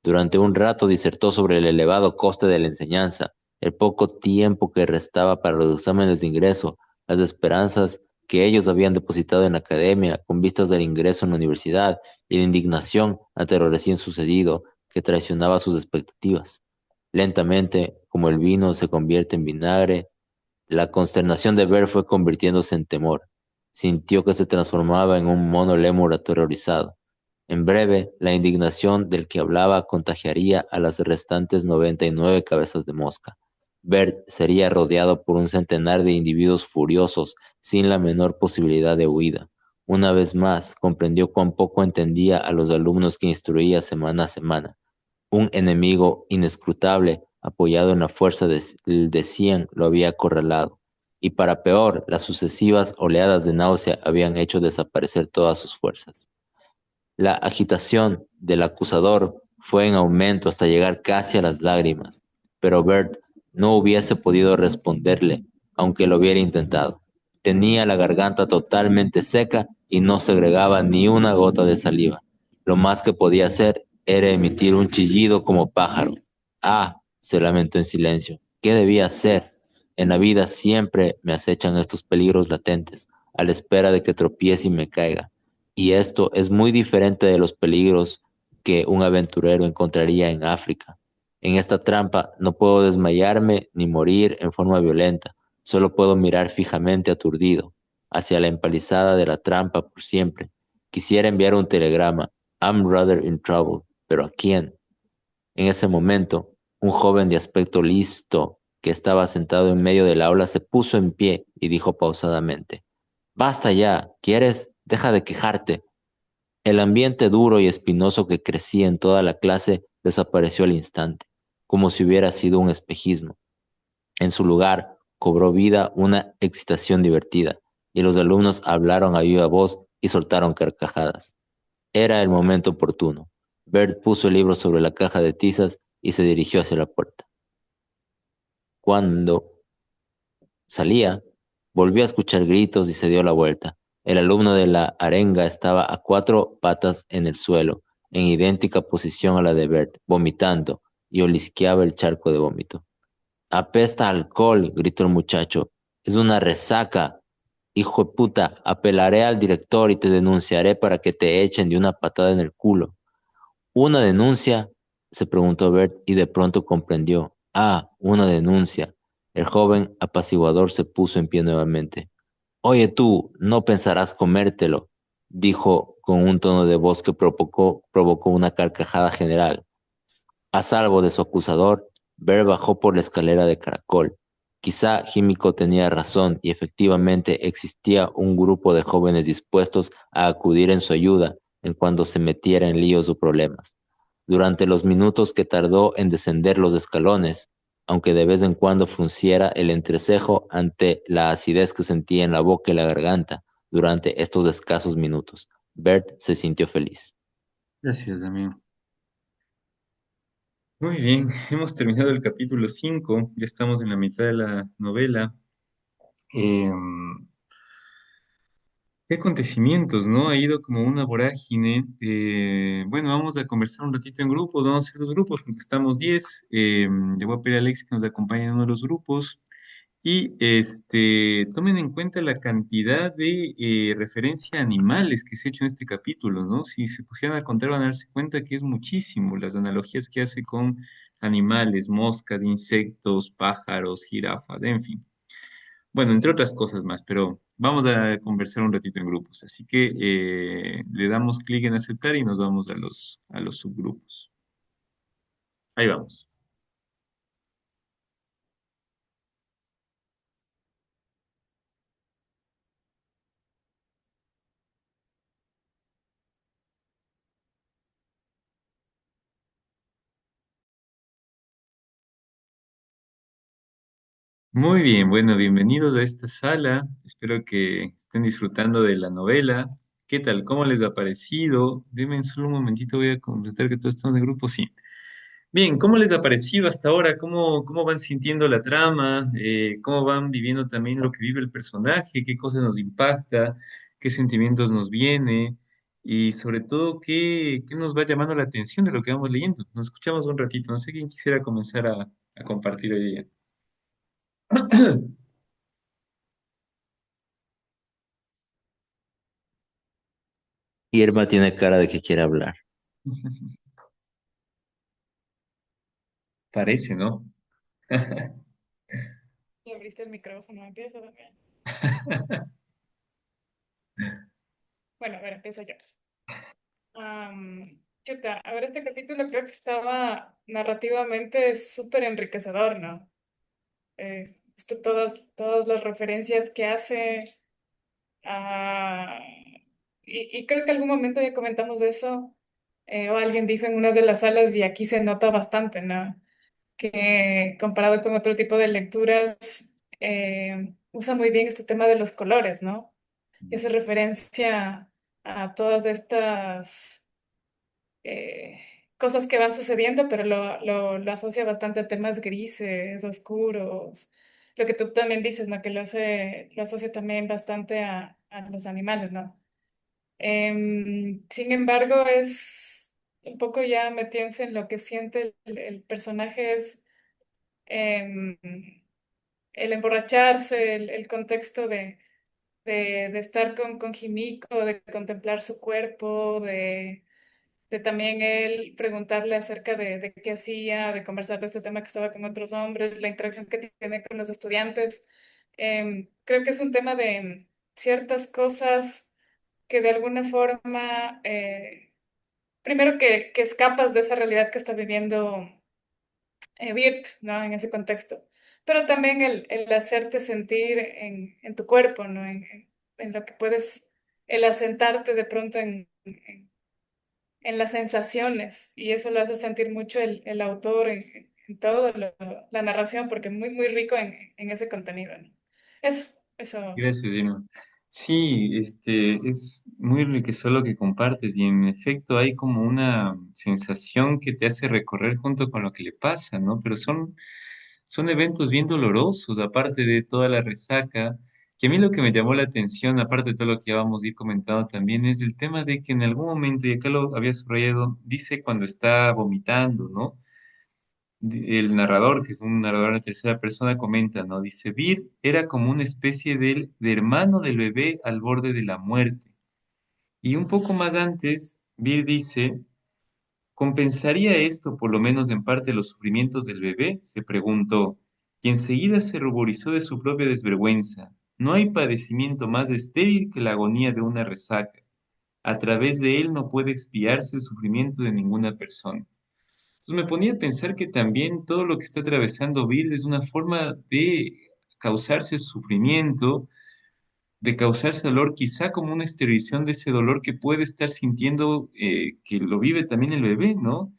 Speaker 4: Durante un rato disertó sobre el elevado coste de la enseñanza, el poco tiempo que restaba para los exámenes de ingreso, las esperanzas que ellos habían depositado en la academia con vistas del ingreso en la universidad y la indignación ante lo recién sucedido que traicionaba sus expectativas. Lentamente, como el vino se convierte en vinagre, la consternación de Bert fue convirtiéndose en temor. Sintió que se transformaba en un mono lémur aterrorizado. En breve, la indignación del que hablaba contagiaría a las restantes 99 cabezas de mosca. Bert sería rodeado por un centenar de individuos furiosos, sin la menor posibilidad de huida. Una vez más, comprendió cuán poco entendía a los alumnos que instruía semana a semana. Un enemigo inescrutable, apoyado en la fuerza de 100, lo había acorralado. Y para peor, las sucesivas oleadas de náusea habían hecho desaparecer todas sus fuerzas. La agitación del acusador fue en aumento hasta llegar casi a las lágrimas, pero Bert no hubiese podido responderle, aunque lo hubiera intentado. Tenía la garganta totalmente seca y no segregaba ni una gota de saliva. Lo más que podía hacer era emitir un chillido como pájaro. Ah, se lamentó en silencio. ¿Qué debía hacer? En la vida siempre me acechan estos peligros latentes, a la espera de que tropiece y me caiga. Y esto es muy diferente de los peligros que un aventurero encontraría en África. En esta trampa no puedo desmayarme ni morir en forma violenta, solo puedo mirar fijamente aturdido hacia la empalizada de la trampa por siempre. Quisiera enviar un telegrama, I'm rather in trouble, pero ¿a quién? En ese momento, un joven de aspecto listo que estaba sentado en medio del aula se puso en pie y dijo pausadamente, Basta ya, ¿quieres? Deja de quejarte. El ambiente duro y espinoso que crecía en toda la clase desapareció al instante, como si hubiera sido un espejismo. En su lugar, cobró vida una excitación divertida, y los alumnos hablaron a viva voz y soltaron carcajadas. Era el momento oportuno. Bert puso el libro sobre la caja de tizas y se dirigió hacia la puerta. Cuando salía, volvió a escuchar gritos y se dio la vuelta. El alumno de la arenga estaba a cuatro patas en el suelo, en idéntica posición a la de Bert, vomitando, y olisqueaba el charco de vómito. Apesta a alcohol, gritó el muchacho. Es una resaca. Hijo de puta, apelaré al director y te denunciaré para que te echen de una patada en el culo. ¿Una denuncia? Se preguntó Bert y de pronto comprendió. Ah, una denuncia. El joven apaciguador se puso en pie nuevamente. Oye tú, no pensarás comértelo, dijo con un tono de voz que provocó una carcajada general. A salvo de su acusador, Bert bajó por la escalera de caracol. Quizá Himiko tenía razón y efectivamente existía un grupo de jóvenes dispuestos a acudir en su ayuda en cuanto se metiera en líos o problemas. Durante los minutos que tardó en descender los escalones, aunque de vez en cuando frunciera el entrecejo ante la acidez que sentía en la boca y la garganta durante estos escasos minutos, Bert se sintió feliz.
Speaker 2: Gracias, Damián. Muy bien, hemos terminado el capítulo 5. Ya estamos en la mitad de la novela. Em, ¿Qué acontecimientos, no? Ha ido como una vorágine. Bueno, vamos a conversar un ratito en grupos, vamos a hacer los grupos porque estamos 10. Le voy a pedir a Alex que nos acompañe en uno de los grupos. Y tomen en cuenta la cantidad de referencia a animales que se ha hecho en este capítulo, ¿no? Si se pusieran a contar van a darse cuenta que es muchísimo las analogías que hace con animales, moscas, insectos, pájaros, jirafas, en fin. Bueno, entre otras cosas más, pero vamos a conversar un ratito en grupos. Así que le damos clic en aceptar y nos vamos a los subgrupos. Ahí vamos. Muy bien, bueno, bienvenidos a esta sala. Espero que estén disfrutando de la novela. ¿Qué tal? ¿Cómo les ha parecido? Denme solo un momentito, voy a contestar que todos estamos de grupo. Sí. Bien, ¿cómo les ha parecido hasta ahora? ¿Cómo van sintiendo la trama? ¿Cómo van viviendo también lo que vive el personaje? ¿Qué cosas nos impacta? ¿Qué sentimientos nos viene? Y sobre todo, ¿qué nos va llamando la atención de lo que vamos leyendo? Nos escuchamos un ratito. No sé quién quisiera comenzar a compartir hoy día.
Speaker 4: Irma tiene cara de que quiere hablar.
Speaker 2: Parece, ¿no?
Speaker 3: Y abriste el micrófono, empieza también. Bueno, a ver, empiezo yo. Chuta, a ver, este capítulo creo que estaba narrativamente súper enriquecedor, ¿no? todas las referencias que hace. ah, y creo que algún momento ya comentamos de eso, o alguien dijo en una de las salas, y aquí se nota bastante, ¿no? Que comparado con otro tipo de lecturas, usa muy bien este tema de los colores, ¿no? Y hace referencia a todas estas eh, cosas que van sucediendo, pero lo asocia bastante a temas grises, oscuros. Lo que tú también dices, ¿no? Que lo asocia también bastante a los animales, ¿no? Sin embargo, es un poco ya metiéndose en lo que siente el personaje, es em, el emborracharse, el contexto de estar con Himiko, de contemplar su cuerpo, de también él preguntarle acerca de qué hacía, de conversar de este tema que estaba con otros hombres, la interacción que tiene con los estudiantes. Creo que es un tema de ciertas cosas que de alguna forma, primero que escapas de esa realidad que está viviendo Virt, ¿no? En ese contexto. Pero también el hacerte sentir en tu cuerpo, ¿no? En lo que puedes, el asentarte de pronto en las sensaciones. Y eso lo hace sentir mucho el autor en todo la narración, porque es muy, muy rico en ese contenido, ¿no? Eso, eso.
Speaker 2: Gracias, Gino. Sí, es muy enriquecedor lo que compartes y en efecto hay como una sensación que te hace recorrer junto con lo que le pasa, ¿no? Pero son eventos bien dolorosos, aparte de toda la resaca, que a mí lo que me llamó la atención, aparte de todo lo que ya vamos a ir comentando también, es el tema de que en algún momento, y acá lo había subrayado, dice cuando está vomitando, ¿no? El narrador, que es un narrador de tercera persona, comenta, ¿no? Dice, Vir era como una especie de hermano del bebé al borde de la muerte. Y un poco más antes, Vir dice, ¿compensaría esto por lo menos en parte los sufrimientos del bebé? Se preguntó, y enseguida se ruborizó de su propia desvergüenza. No hay padecimiento más estéril que la agonía de una resaca. A través de él no puede expiarse el sufrimiento de ninguna persona. Entonces me ponía a pensar que también todo lo que está atravesando Vir es una forma de causarse sufrimiento, de causarse dolor, quizá como una exteriorización de ese dolor que puede estar sintiendo, que lo vive también el bebé, ¿no?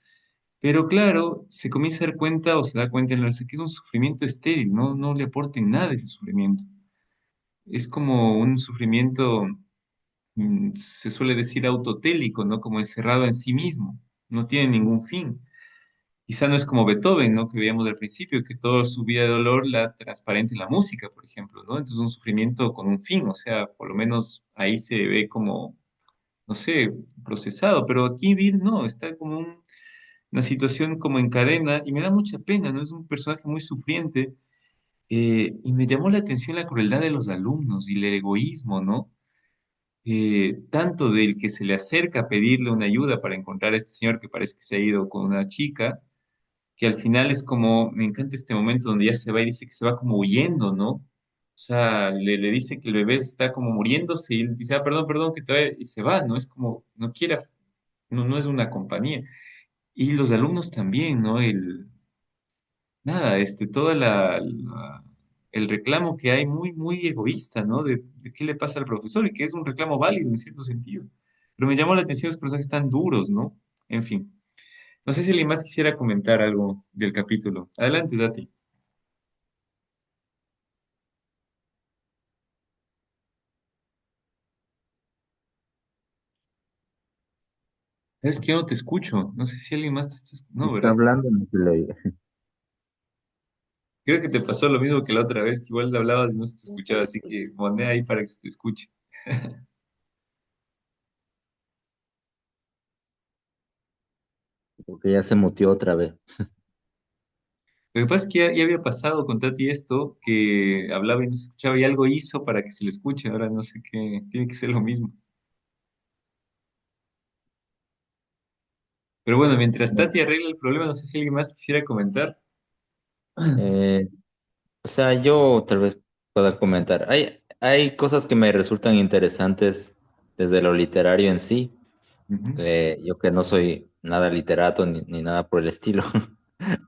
Speaker 2: Pero claro, se comienza a dar cuenta o se da cuenta en la que es un sufrimiento estéril, ¿no? No le aporta en nada ese sufrimiento. Es como un sufrimiento, se suele decir autotélico, ¿no? Como encerrado en sí mismo, no tiene ningún fin. Quizá no es como Beethoven, ¿no? Que veíamos al principio, que toda su vida de dolor la transparente en la música, por ejemplo, ¿no? Entonces un sufrimiento con un fin, o sea, por lo menos ahí se ve como, no sé, procesado, pero aquí Vir no, está como una situación como en cadena y me da mucha pena, ¿no? Es un personaje muy sufriente, y me llamó la atención la crueldad de los alumnos y el egoísmo, ¿no? Tanto del que se le acerca a pedirle una ayuda para encontrar a este señor que parece que se ha ido con una chica, que al final es como, me encanta este momento donde ya se va y dice que se va como huyendo, ¿no? O sea, le dice que el bebé está como muriéndose y él dice, ah, perdón, perdón, que te vaya, y se va, ¿no? Es como, no quiera, no es una compañía. Y los alumnos también, ¿no? Nada, toda el reclamo que hay muy, muy egoísta, ¿no? De qué le pasa al profesor y que es un reclamo válido en cierto sentido. Pero me llamó la atención los personajes tan duros, ¿no? En fin. No sé si alguien más quisiera comentar algo del capítulo. Adelante, Dati. Es que yo no te escucho. No sé si alguien más te está escuchando. No,
Speaker 4: Está
Speaker 2: ¿verdad?
Speaker 4: hablando, no se le oye.
Speaker 2: Creo que te pasó lo mismo que la otra vez, que igual le hablabas y no se te escuchaba, así que poné ahí para que se te escuche.
Speaker 4: Porque ya se mutió otra vez.
Speaker 2: Lo que pasa es que ya había pasado con Tati esto, que hablaba y no se escuchaba y algo hizo para que se le escuche. Ahora no sé qué, tiene que ser lo mismo. Pero bueno, mientras Tati arregla el problema, no sé si alguien más quisiera comentar.
Speaker 4: Eh, o sea, yo tal vez pueda comentar. Hay cosas que me resultan interesantes desde lo literario en sí.
Speaker 2: Ujú.
Speaker 4: Yo que no soy nada literato ni nada por el estilo,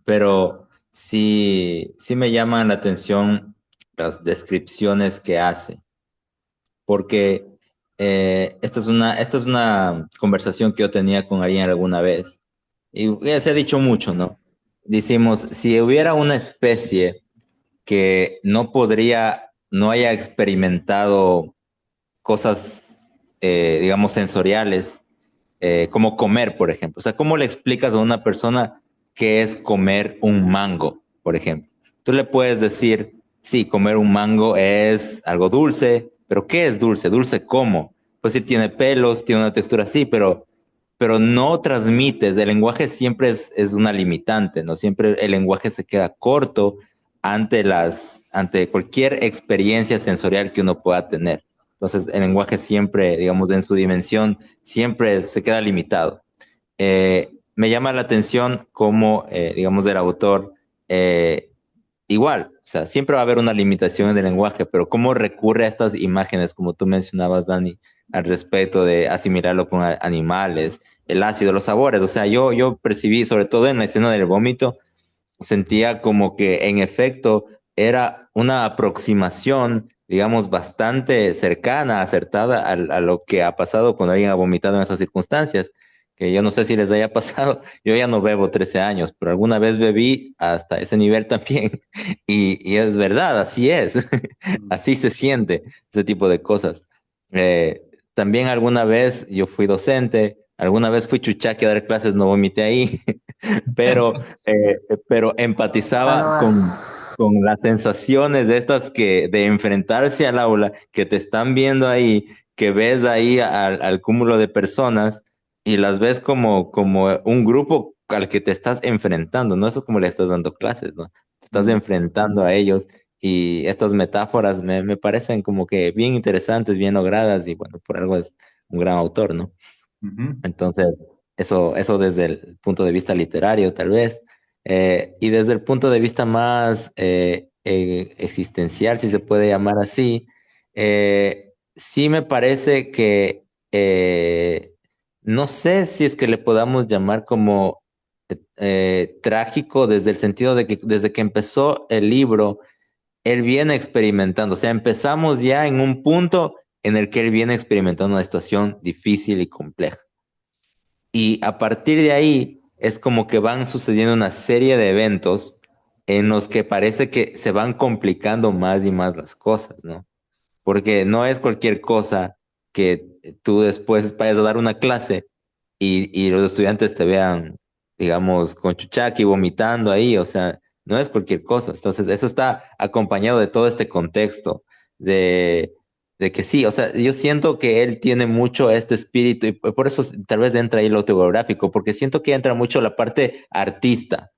Speaker 4: pero sí me llaman la atención las descripciones que hace, porque esta es una conversación que yo tenía con alguien alguna vez, y ya se ha dicho mucho, ¿no? Decimos, si hubiera una especie que no haya experimentado cosas, digamos, sensoriales, como comer, por ejemplo. O sea, ¿cómo le explicas a una persona qué es comer un mango, por ejemplo? Tú le puedes decir, sí, comer un mango es algo dulce, pero ¿qué es dulce? ¿Dulce cómo? Pues sí, tiene pelos, tiene una textura así, pero no transmites. El lenguaje siempre es una limitante, ¿no? Siempre el lenguaje se queda corto ante cualquier experiencia sensorial que uno pueda tener. Entonces, el lenguaje siempre, digamos, en su dimensión, siempre se queda limitado. Me llama la atención cómo, digamos, el autor, eh, igual, o sea, siempre va a haber una limitación en el lenguaje, pero cómo recurre a estas imágenes, como tú mencionabas, Dani, al respecto de asimilarlo con animales, el ácido, los sabores. O sea, yo percibí, sobre todo en la escena del vómito, sentía como que en efecto era una aproximación, digamos, bastante cercana, acertada a lo que ha pasado cuando alguien ha vomitado en esas circunstancias, que yo no sé si les haya pasado, yo ya no bebo 13 años, pero alguna vez bebí hasta ese nivel también, y es verdad, así es, así se siente ese tipo de cosas. Eh, También alguna vez yo fui docente, alguna vez fui chuchaqui a dar clases, no vomité ahí, pero, pero empatizaba con las sensaciones de estas de enfrentarse al aula, que te están viendo ahí, que ves ahí al cúmulo de personas y las ves como un grupo al que te estás enfrentando, no eso es como le estás dando clases, ¿no? Te estás
Speaker 2: Mm,
Speaker 4: enfrentando a ellos y estas metáforas me parecen como que bien interesantes, bien logradas y bueno, por algo es un gran autor, ¿no?
Speaker 2: ujú.
Speaker 4: Entonces, eso desde el punto de vista literario, tal vez. Y desde el punto de vista más existencial, si se puede llamar así, sí me parece que no sé si es que le podamos llamar como trágico desde el sentido de que desde que empezó el libro, él viene experimentando, o sea, empezamos ya en un punto en el que él viene experimentando una situación difícil y compleja. Y a partir de ahí es como que van sucediendo una serie de eventos en los que parece que se van complicando más y más las cosas, ¿no? Porque no es cualquier cosa que tú después vayas a dar una clase y los estudiantes te vean, digamos, con chuchaki vomitando ahí, o sea, no es cualquier cosa. Entonces, eso está acompañado de todo este contexto de, de que sí, o sea, yo siento que él tiene mucho este espíritu y por eso tal vez entra ahí lo autobiográfico, porque siento que entra mucho la parte artista.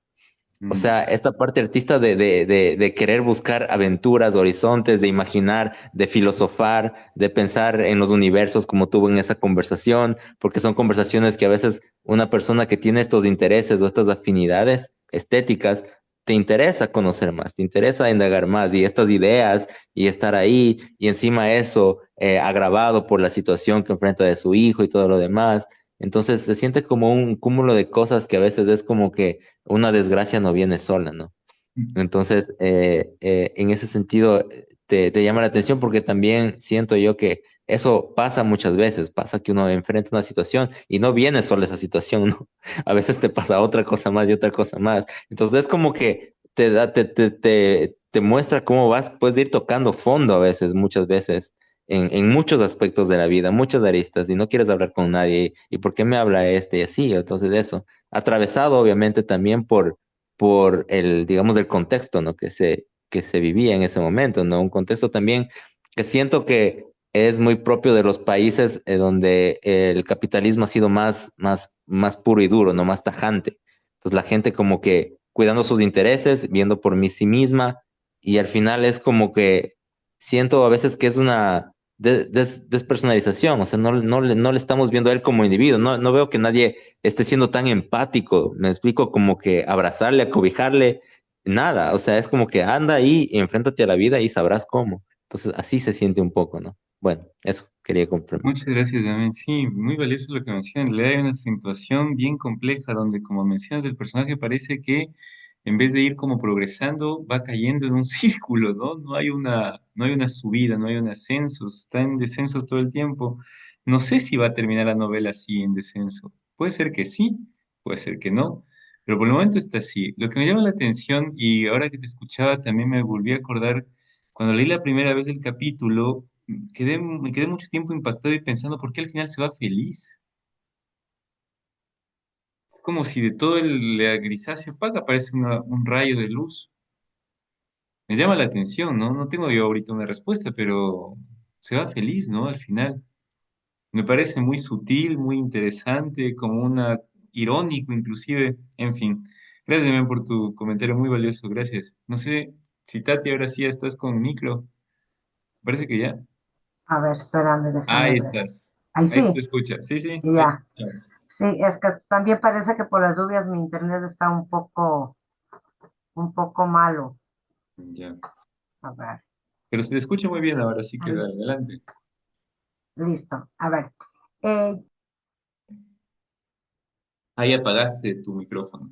Speaker 4: O
Speaker 2: Mm.
Speaker 4: sea, esta parte artista de querer buscar aventuras, horizontes, de imaginar, de filosofar, de pensar en los universos como tuvo en esa conversación, porque son conversaciones que a veces una persona que tiene estos intereses o estas afinidades estéticas, te interesa conocer más, te interesa indagar más y estas ideas y estar ahí y encima eso agravado por la situación que enfrenta de su hijo y todo lo demás. Entonces se siente como un cúmulo de cosas que a veces es como que una desgracia no viene sola, ¿no? Entonces, en ese sentido, te llama la atención porque también siento yo que eso pasa muchas veces, pasa que uno enfrenta una situación y no viene sola esa situación, ¿no? A veces te pasa otra cosa más y otra cosa más. Entonces, es como que te muestra cómo vas, puedes ir tocando fondo a veces, muchas veces. En muchos aspectos de la vida, muchas aristas, y no quieres hablar con nadie, y por qué me habla este y así, entonces eso, atravesado obviamente también por el, digamos, el contexto, ¿no? Que se vivía en ese momento, ¿no? Un contexto también que siento que es muy propio de los países donde el capitalismo ha sido más puro y duro, ¿no? Más tajante. Entonces la gente como que cuidando sus intereses, viendo por mí sí misma, y al final es como que siento a veces que es una despersonalización, o sea, no le estamos viendo a él como individuo, no veo que nadie esté siendo tan empático, me explico, como que abrazarle, acobijarle, nada, o sea, es como que anda ahí, enfréntate a la vida y sabrás cómo. Entonces, así se siente un poco, ¿no? Bueno, eso quería comprar.
Speaker 2: Muchas gracias, Damián. Sí, muy valioso lo que mencionas. Le hay una situación bien compleja donde, como mencionas, el personaje parece que en vez de ir como progresando, va cayendo en un círculo, ¿no? No hay una subida, no hay un ascenso, está en descenso todo el tiempo. No sé si va a terminar la novela así en descenso. Puede ser que sí, puede ser que no, pero por el momento está así. Lo que me llama la atención, y ahora que te escuchaba también me volví a acordar, cuando leí la primera vez el capítulo, me quedé mucho tiempo impactado y pensando, ¿por qué al final se va feliz? Es como si de todo la grisácea opaca aparece un rayo de luz. Me llama la atención, ¿no? No tengo yo ahorita una respuesta, pero se va feliz, ¿no? Al final. Me parece muy sutil, muy interesante, como una irónico inclusive. En fin. Gracias, man, por tu comentario muy valioso. Gracias. No sé si Tati ahora sí ya estás con micro. Parece que ya.
Speaker 5: A ver, espérame, déjame
Speaker 2: Ahí
Speaker 5: ver.
Speaker 2: estás.
Speaker 5: Ahí
Speaker 2: Ahí se te
Speaker 5: sí,
Speaker 2: escucha. Sí, sí.
Speaker 5: y
Speaker 2: Ahí te
Speaker 5: ya.
Speaker 2: escuchamos.
Speaker 5: Sí, es que también parece que por las lluvias mi internet está un poco malo.
Speaker 2: Ya.
Speaker 5: A ver,
Speaker 2: Pero se te escucha muy bien ahora, sí que
Speaker 5: ahí,
Speaker 2: dale, adelante.
Speaker 5: listo. A ver, eh,
Speaker 2: Ahí apagaste tu micrófono.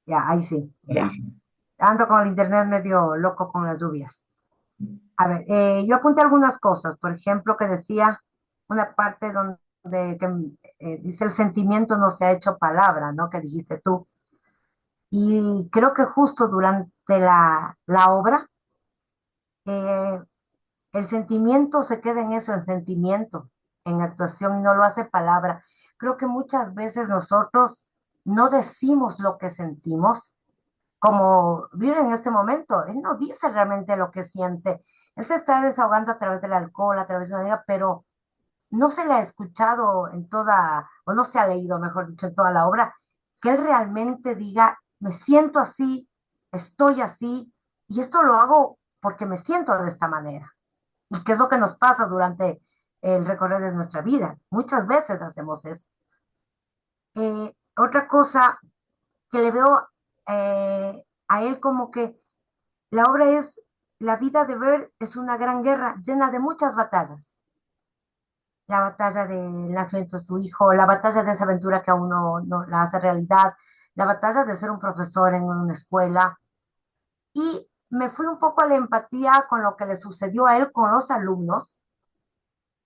Speaker 5: ya, ahí sí,
Speaker 2: Ahí
Speaker 5: ya.
Speaker 2: sí.
Speaker 5: Ando con el internet medio loco con las lluvias. A ver, yo apunté algunas cosas, por ejemplo, que decía una parte donde que, dice el sentimiento no se ha hecho palabra, ¿no? Que dijiste tú. Y creo que justo durante la obra, eh, el sentimiento se queda en eso, en sentimiento, en actuación, y no lo hace palabra. Creo que muchas veces nosotros no decimos lo que sentimos, como vive en este momento. Él no dice realmente lo que siente. Él se está desahogando a través del alcohol, a través de una amiga, pero no se le ha escuchado en toda, o no se ha leído, mejor dicho, en toda la obra, que él realmente diga, me siento así, estoy así, y esto lo hago porque me siento de esta manera. Y qué es lo que nos pasa durante el recorrer de nuestra vida. Muchas veces hacemos eso. Otra cosa que le veo a él como que la obra es, la vida de Ver es una gran guerra llena de muchas batallas. La batalla del nacimiento de su hijo, la batalla de esa aventura que aún no la hace realidad, la batalla de ser un profesor en una escuela. Y me fui un poco a la empatía con lo que le sucedió a él con los alumnos,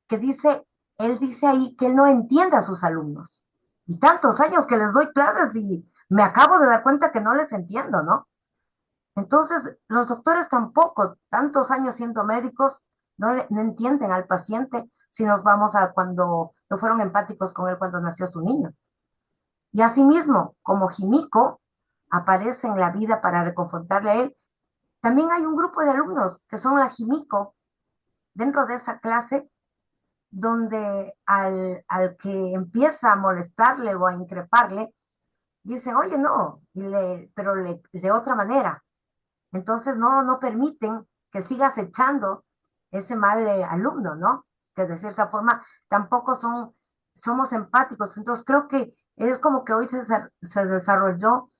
Speaker 5: que dice, él dice ahí que él no entiende a sus alumnos. Y tantos años que les doy clases y me acabo de dar cuenta que no les entiendo, ¿no? Entonces, los doctores tampoco, tantos años siendo médicos, no entienden al paciente si nos vamos a cuando no fueron empáticos con él cuando nació su niño. Y asimismo, como Jimico aparece en la vida para reconfortarle a él, también hay un grupo de alumnos que son la Jimico dentro de esa clase donde al que empieza a molestarle o a increparle, dice, oye, no, pero de otra manera. Entonces no permiten que sigas echando ese mal alumno, ¿no? Que de cierta forma tampoco somos empáticos. Entonces creo que es como que hoy se desarrolló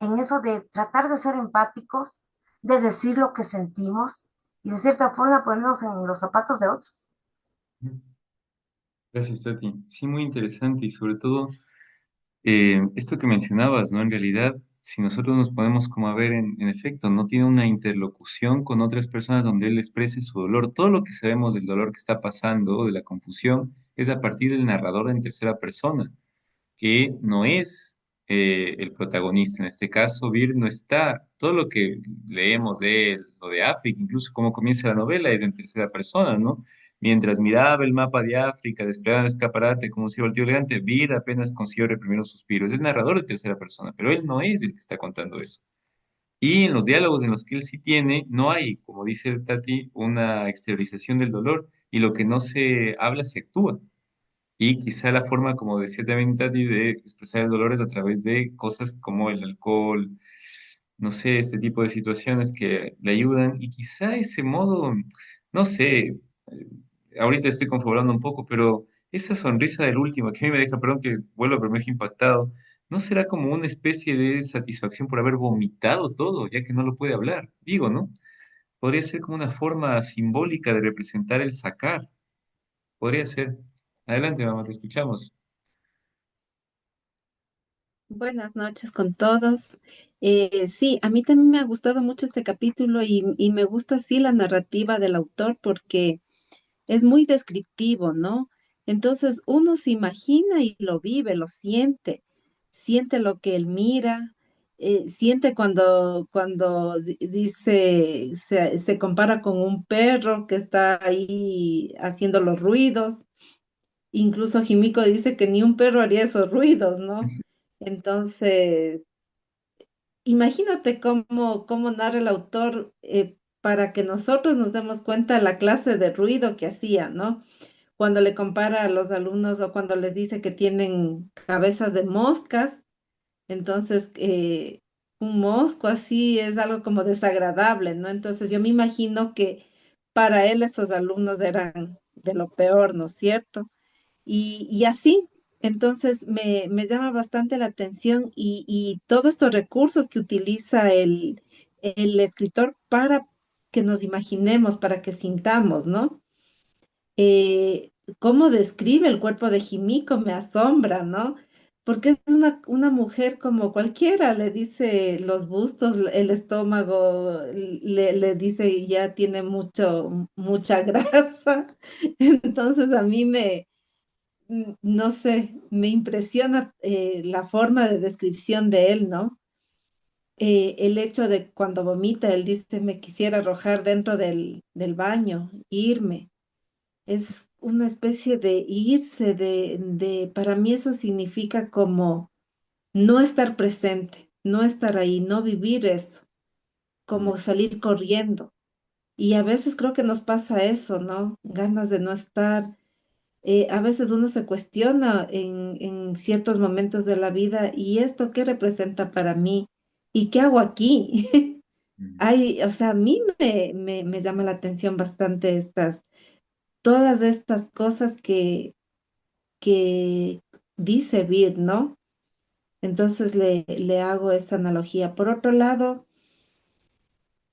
Speaker 5: en eso de tratar de ser empáticos, de decir lo que sentimos y de cierta forma ponernos en los zapatos de otros.
Speaker 2: Gracias, Tati. Sí, muy interesante y sobre todo esto que mencionabas, ¿no? En realidad, si nosotros nos ponemos como a ver, en efecto, no tiene una interlocución con otras personas donde él exprese su dolor. Todo lo que sabemos del dolor que está pasando, de la confusión, es a partir del narrador en tercera persona, que no es el protagonista. En este caso, Vir no está. Todo lo que leemos de él, lo de África, incluso cómo comienza la novela, es en tercera persona, ¿no? Mientras miraba el mapa de África, desplegaba el escaparate como si iba el tío elegante, Vir apenas consiguió reprimir un suspiro. Es el narrador de tercera persona, pero él no es el que está contando eso. Y en los diálogos en los que él sí tiene, no hay, como dice el Tati, una exteriorización del dolor, y lo que no se habla se actúa. Y quizá la forma, como decía también Tati, de expresar el dolor es a través de cosas como el alcohol, no sé, este tipo de situaciones que le ayudan. Y quizá ese modo, no sé, ahorita estoy confabulando un poco, pero esa sonrisa del último, que a mí me deja, perdón que vuelvo, pero me deja impactado, ¿no será como una especie de satisfacción por haber vomitado todo, ya que no lo puede hablar? Digo, ¿no? Podría ser como una forma simbólica de representar el sacar. Podría ser. Adelante, mamá, te escuchamos.
Speaker 6: Buenas noches con todos. Sí, a mí también me ha gustado mucho este capítulo y me gusta así la narrativa del autor porque es muy descriptivo, ¿no? Entonces uno se imagina y lo vive, lo siente, siente lo que él mira, siente cuando dice, se compara con un perro que está ahí haciendo los ruidos. Incluso Jimico dice que ni un perro haría esos ruidos, ¿no? Entonces, imagínate cómo narra el autor para que nosotros nos demos cuenta de la clase de ruido que hacía, ¿no? Cuando le compara a los alumnos o cuando les dice que tienen cabezas de moscas, entonces un mosco así es algo como desagradable, ¿no? Entonces yo me imagino que para él esos alumnos eran de lo peor, ¿no es cierto? Y así, entonces me llama bastante la atención y todos estos recursos que utiliza el escritor para que nos imaginemos, para que sintamos, ¿no? Cómo describe el cuerpo de Jimiko me asombra, ¿no? Porque es una mujer como cualquiera, le dice los bustos, el estómago, le dice ya tiene mucha grasa. Entonces a mí no sé, me impresiona la forma de descripción de él, ¿no? El hecho de cuando vomita, él dice, me quisiera arrojar dentro del baño, irme. Es una especie de irse, para mí eso significa como no estar presente, no estar ahí, no vivir eso, como salir corriendo. Y a veces creo que nos pasa eso, ¿no? Ganas de no estar. A veces uno se cuestiona en ciertos momentos de la vida, ¿y esto qué representa para mí? ¿Y qué hago aquí?
Speaker 2: Mm.
Speaker 6: Hay, o sea, a mí me llama la atención bastante todas estas cosas que dice Beard, ¿no? Entonces le hago esa analogía. Por otro lado,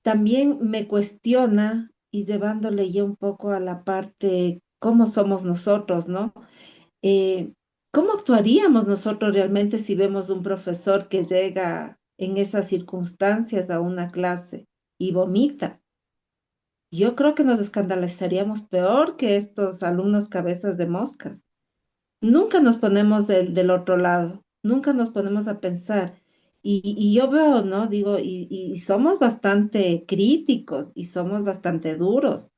Speaker 6: también me cuestiona y llevándole ya un poco a la parte, ¿cómo somos nosotros, no? eh, ¿Cómo actuaríamos nosotros realmente si vemos un profesor que llega en esas circunstancias a una clase y vomita? Yo creo que nos escandalizaríamos peor que estos alumnos cabezas de moscas. Nunca nos ponemos del otro lado, nunca nos ponemos a pensar. Y yo veo, ¿no? Digo, y somos bastante críticos y somos bastante duros.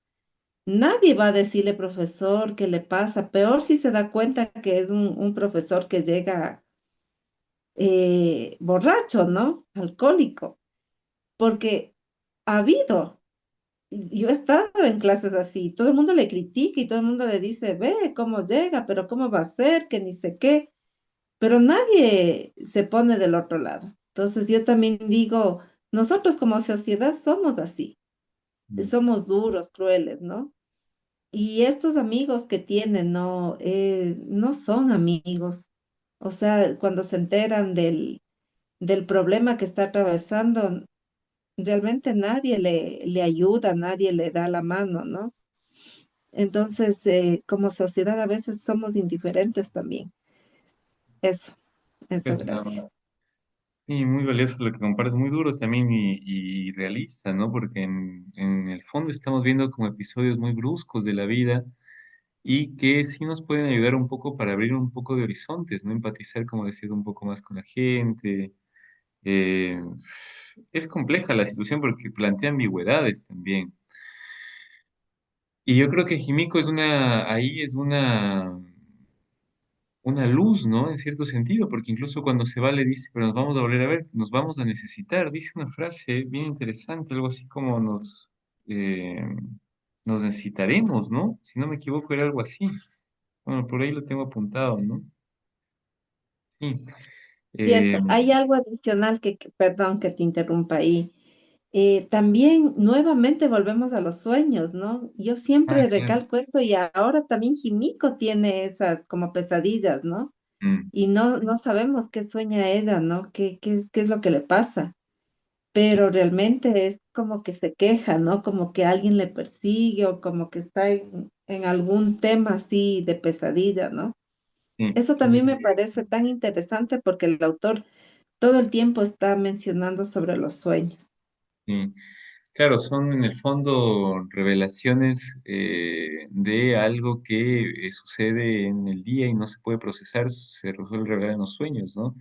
Speaker 6: Nadie va a decirle, profesor, qué le pasa. Peor si se da cuenta que es un profesor que llega borracho, ¿no? Alcohólico. Porque ha habido, yo he estado en clases así, todo el mundo le critica y todo el mundo le dice, ve cómo llega, pero cómo va a ser, que ni sé qué. Pero nadie se pone del otro lado. Entonces yo también digo, nosotros como sociedad somos así,
Speaker 2: Mm.
Speaker 6: somos duros, crueles, ¿no? Y estos amigos que tienen no son amigos. O sea, cuando se enteran del problema que está atravesando, realmente nadie le ayuda, nadie le da la mano, ¿no? Entonces, como sociedad a veces somos indiferentes también. Eso, eso,
Speaker 2: Pues, no,
Speaker 6: gracias.
Speaker 2: y muy valioso lo que compartes, muy duro también y realista, ¿no? Porque en el fondo estamos viendo como episodios muy bruscos de la vida y que sí nos pueden ayudar un poco para abrir un poco de horizontes, ¿no? Empatizar, como decías, un poco más con la gente. Eh, es compleja la situación porque plantea ambigüedades también. Y yo creo que Jimiko ahí es una luz, ¿no? En cierto sentido, porque incluso cuando se va le dice, pero nos vamos a volver a ver, nos vamos a necesitar. Dice una frase bien interesante, algo así como eh, nos necesitaremos, ¿no? Si no me equivoco, era algo así. Bueno, por ahí lo tengo apuntado, ¿no? Sí. Eh,
Speaker 6: Cierto, hay algo adicional perdón que te interrumpa ahí. También nuevamente volvemos a los sueños, ¿no? Yo siempre
Speaker 2: claro.
Speaker 6: recalco esto y ahora también Jimiko tiene esas como pesadillas, ¿no?
Speaker 2: Mm,
Speaker 6: Y no sabemos qué sueña ella, ¿no? ¿Qué es lo que le pasa? Pero realmente es como que se queja, ¿no? Como que alguien le persigue o como que está en algún tema así de pesadilla, ¿no?
Speaker 2: Sí,
Speaker 6: Eso también me parece tan interesante porque el autor todo el tiempo está mencionando sobre los sueños.
Speaker 2: sí. Claro, son en el fondo revelaciones de algo que sucede en el día y no se puede procesar, se resuelve revelar en los sueños, ¿no?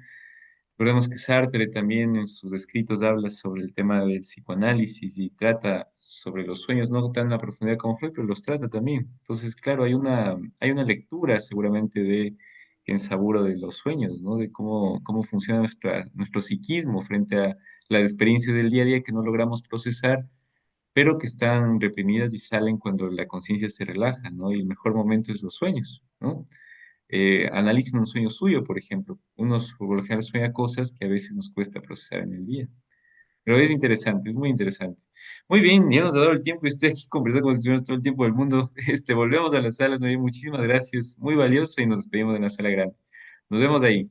Speaker 2: Recordemos que Sartre también en sus escritos habla sobre el tema del psicoanálisis y trata sobre los sueños, no tan a profundidad como Freud, pero los trata también. Entonces, claro, hay una lectura seguramente de Kenzaburo de los sueños, ¿no? De cómo funciona nuestro psiquismo frente a las experiencias del día a día que no logramos procesar, pero que están reprimidas y salen cuando la conciencia se relaja, ¿no? Y el mejor momento es los sueños, ¿no? Analicen un sueño suyo, por ejemplo. Uno por lo general sueña cosas que a veces nos cuesta procesar en el día. Pero es interesante, es muy interesante. Muy bien, ya nos ha dado el tiempo y estoy aquí conversando con estudiantes todo el tiempo del mundo. Volvemos a las salas, muy bien, muchísimas gracias, muy valioso y nos despedimos en la sala grande. Nos vemos ahí.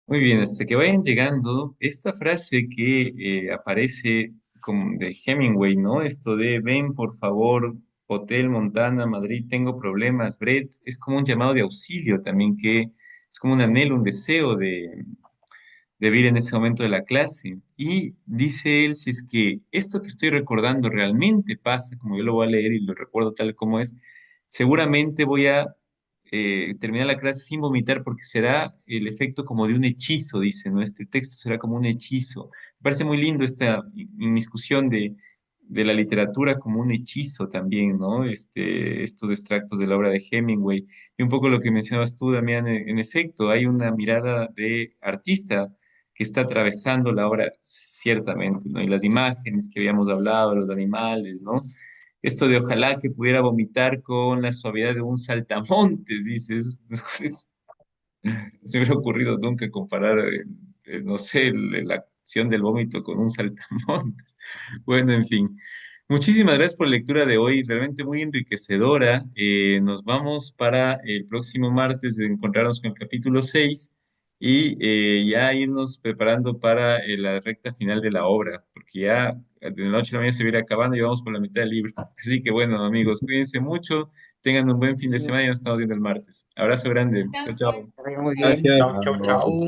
Speaker 2: Muy bien, hasta que vayan llegando, esta frase que aparece como de Hemingway, ¿no? Esto de ven, por favor, Hotel Montana, Madrid, tengo problemas, Brett, es como un llamado de auxilio también, que es como un anhelo, un deseo de vivir en ese momento de la clase. Y dice él, si es que esto que estoy recordando realmente pasa, como yo lo voy a leer y lo recuerdo tal como es, seguramente voy a terminar la clase sin vomitar porque será el efecto como de un hechizo, dice, ¿no? Este texto será como un hechizo. Me parece muy lindo esta inmiscusión de la literatura como un hechizo también, ¿no? Estos extractos de la obra de Hemingway. Y un poco lo que mencionabas tú, Damián, en efecto, hay una mirada de artista que está atravesando la obra ciertamente, ¿no? Y las imágenes que habíamos hablado, los animales, ¿no? Esto de ojalá que pudiera vomitar con la suavidad de un saltamontes, dices. No se me hubiera ocurrido nunca comparar, no sé, la acción del vómito con un saltamontes. Bueno, en fin. Muchísimas gracias por la lectura de hoy, realmente muy enriquecedora. Nos vamos para el próximo martes de encontrarnos con el capítulo 6 y ya irnos preparando para la recta final de la obra, porque ya de la noche a la mañana se viene acabando y vamos por la mitad del libro. Así que bueno, amigos, cuídense mucho, tengan un buen fin de semana y nos estamos viendo el martes. Abrazo grande. Chao,
Speaker 3: Descansen.
Speaker 2: chao.
Speaker 7: Que vaya muy bien.
Speaker 2: Gracias.
Speaker 7: Chao, chao, chao.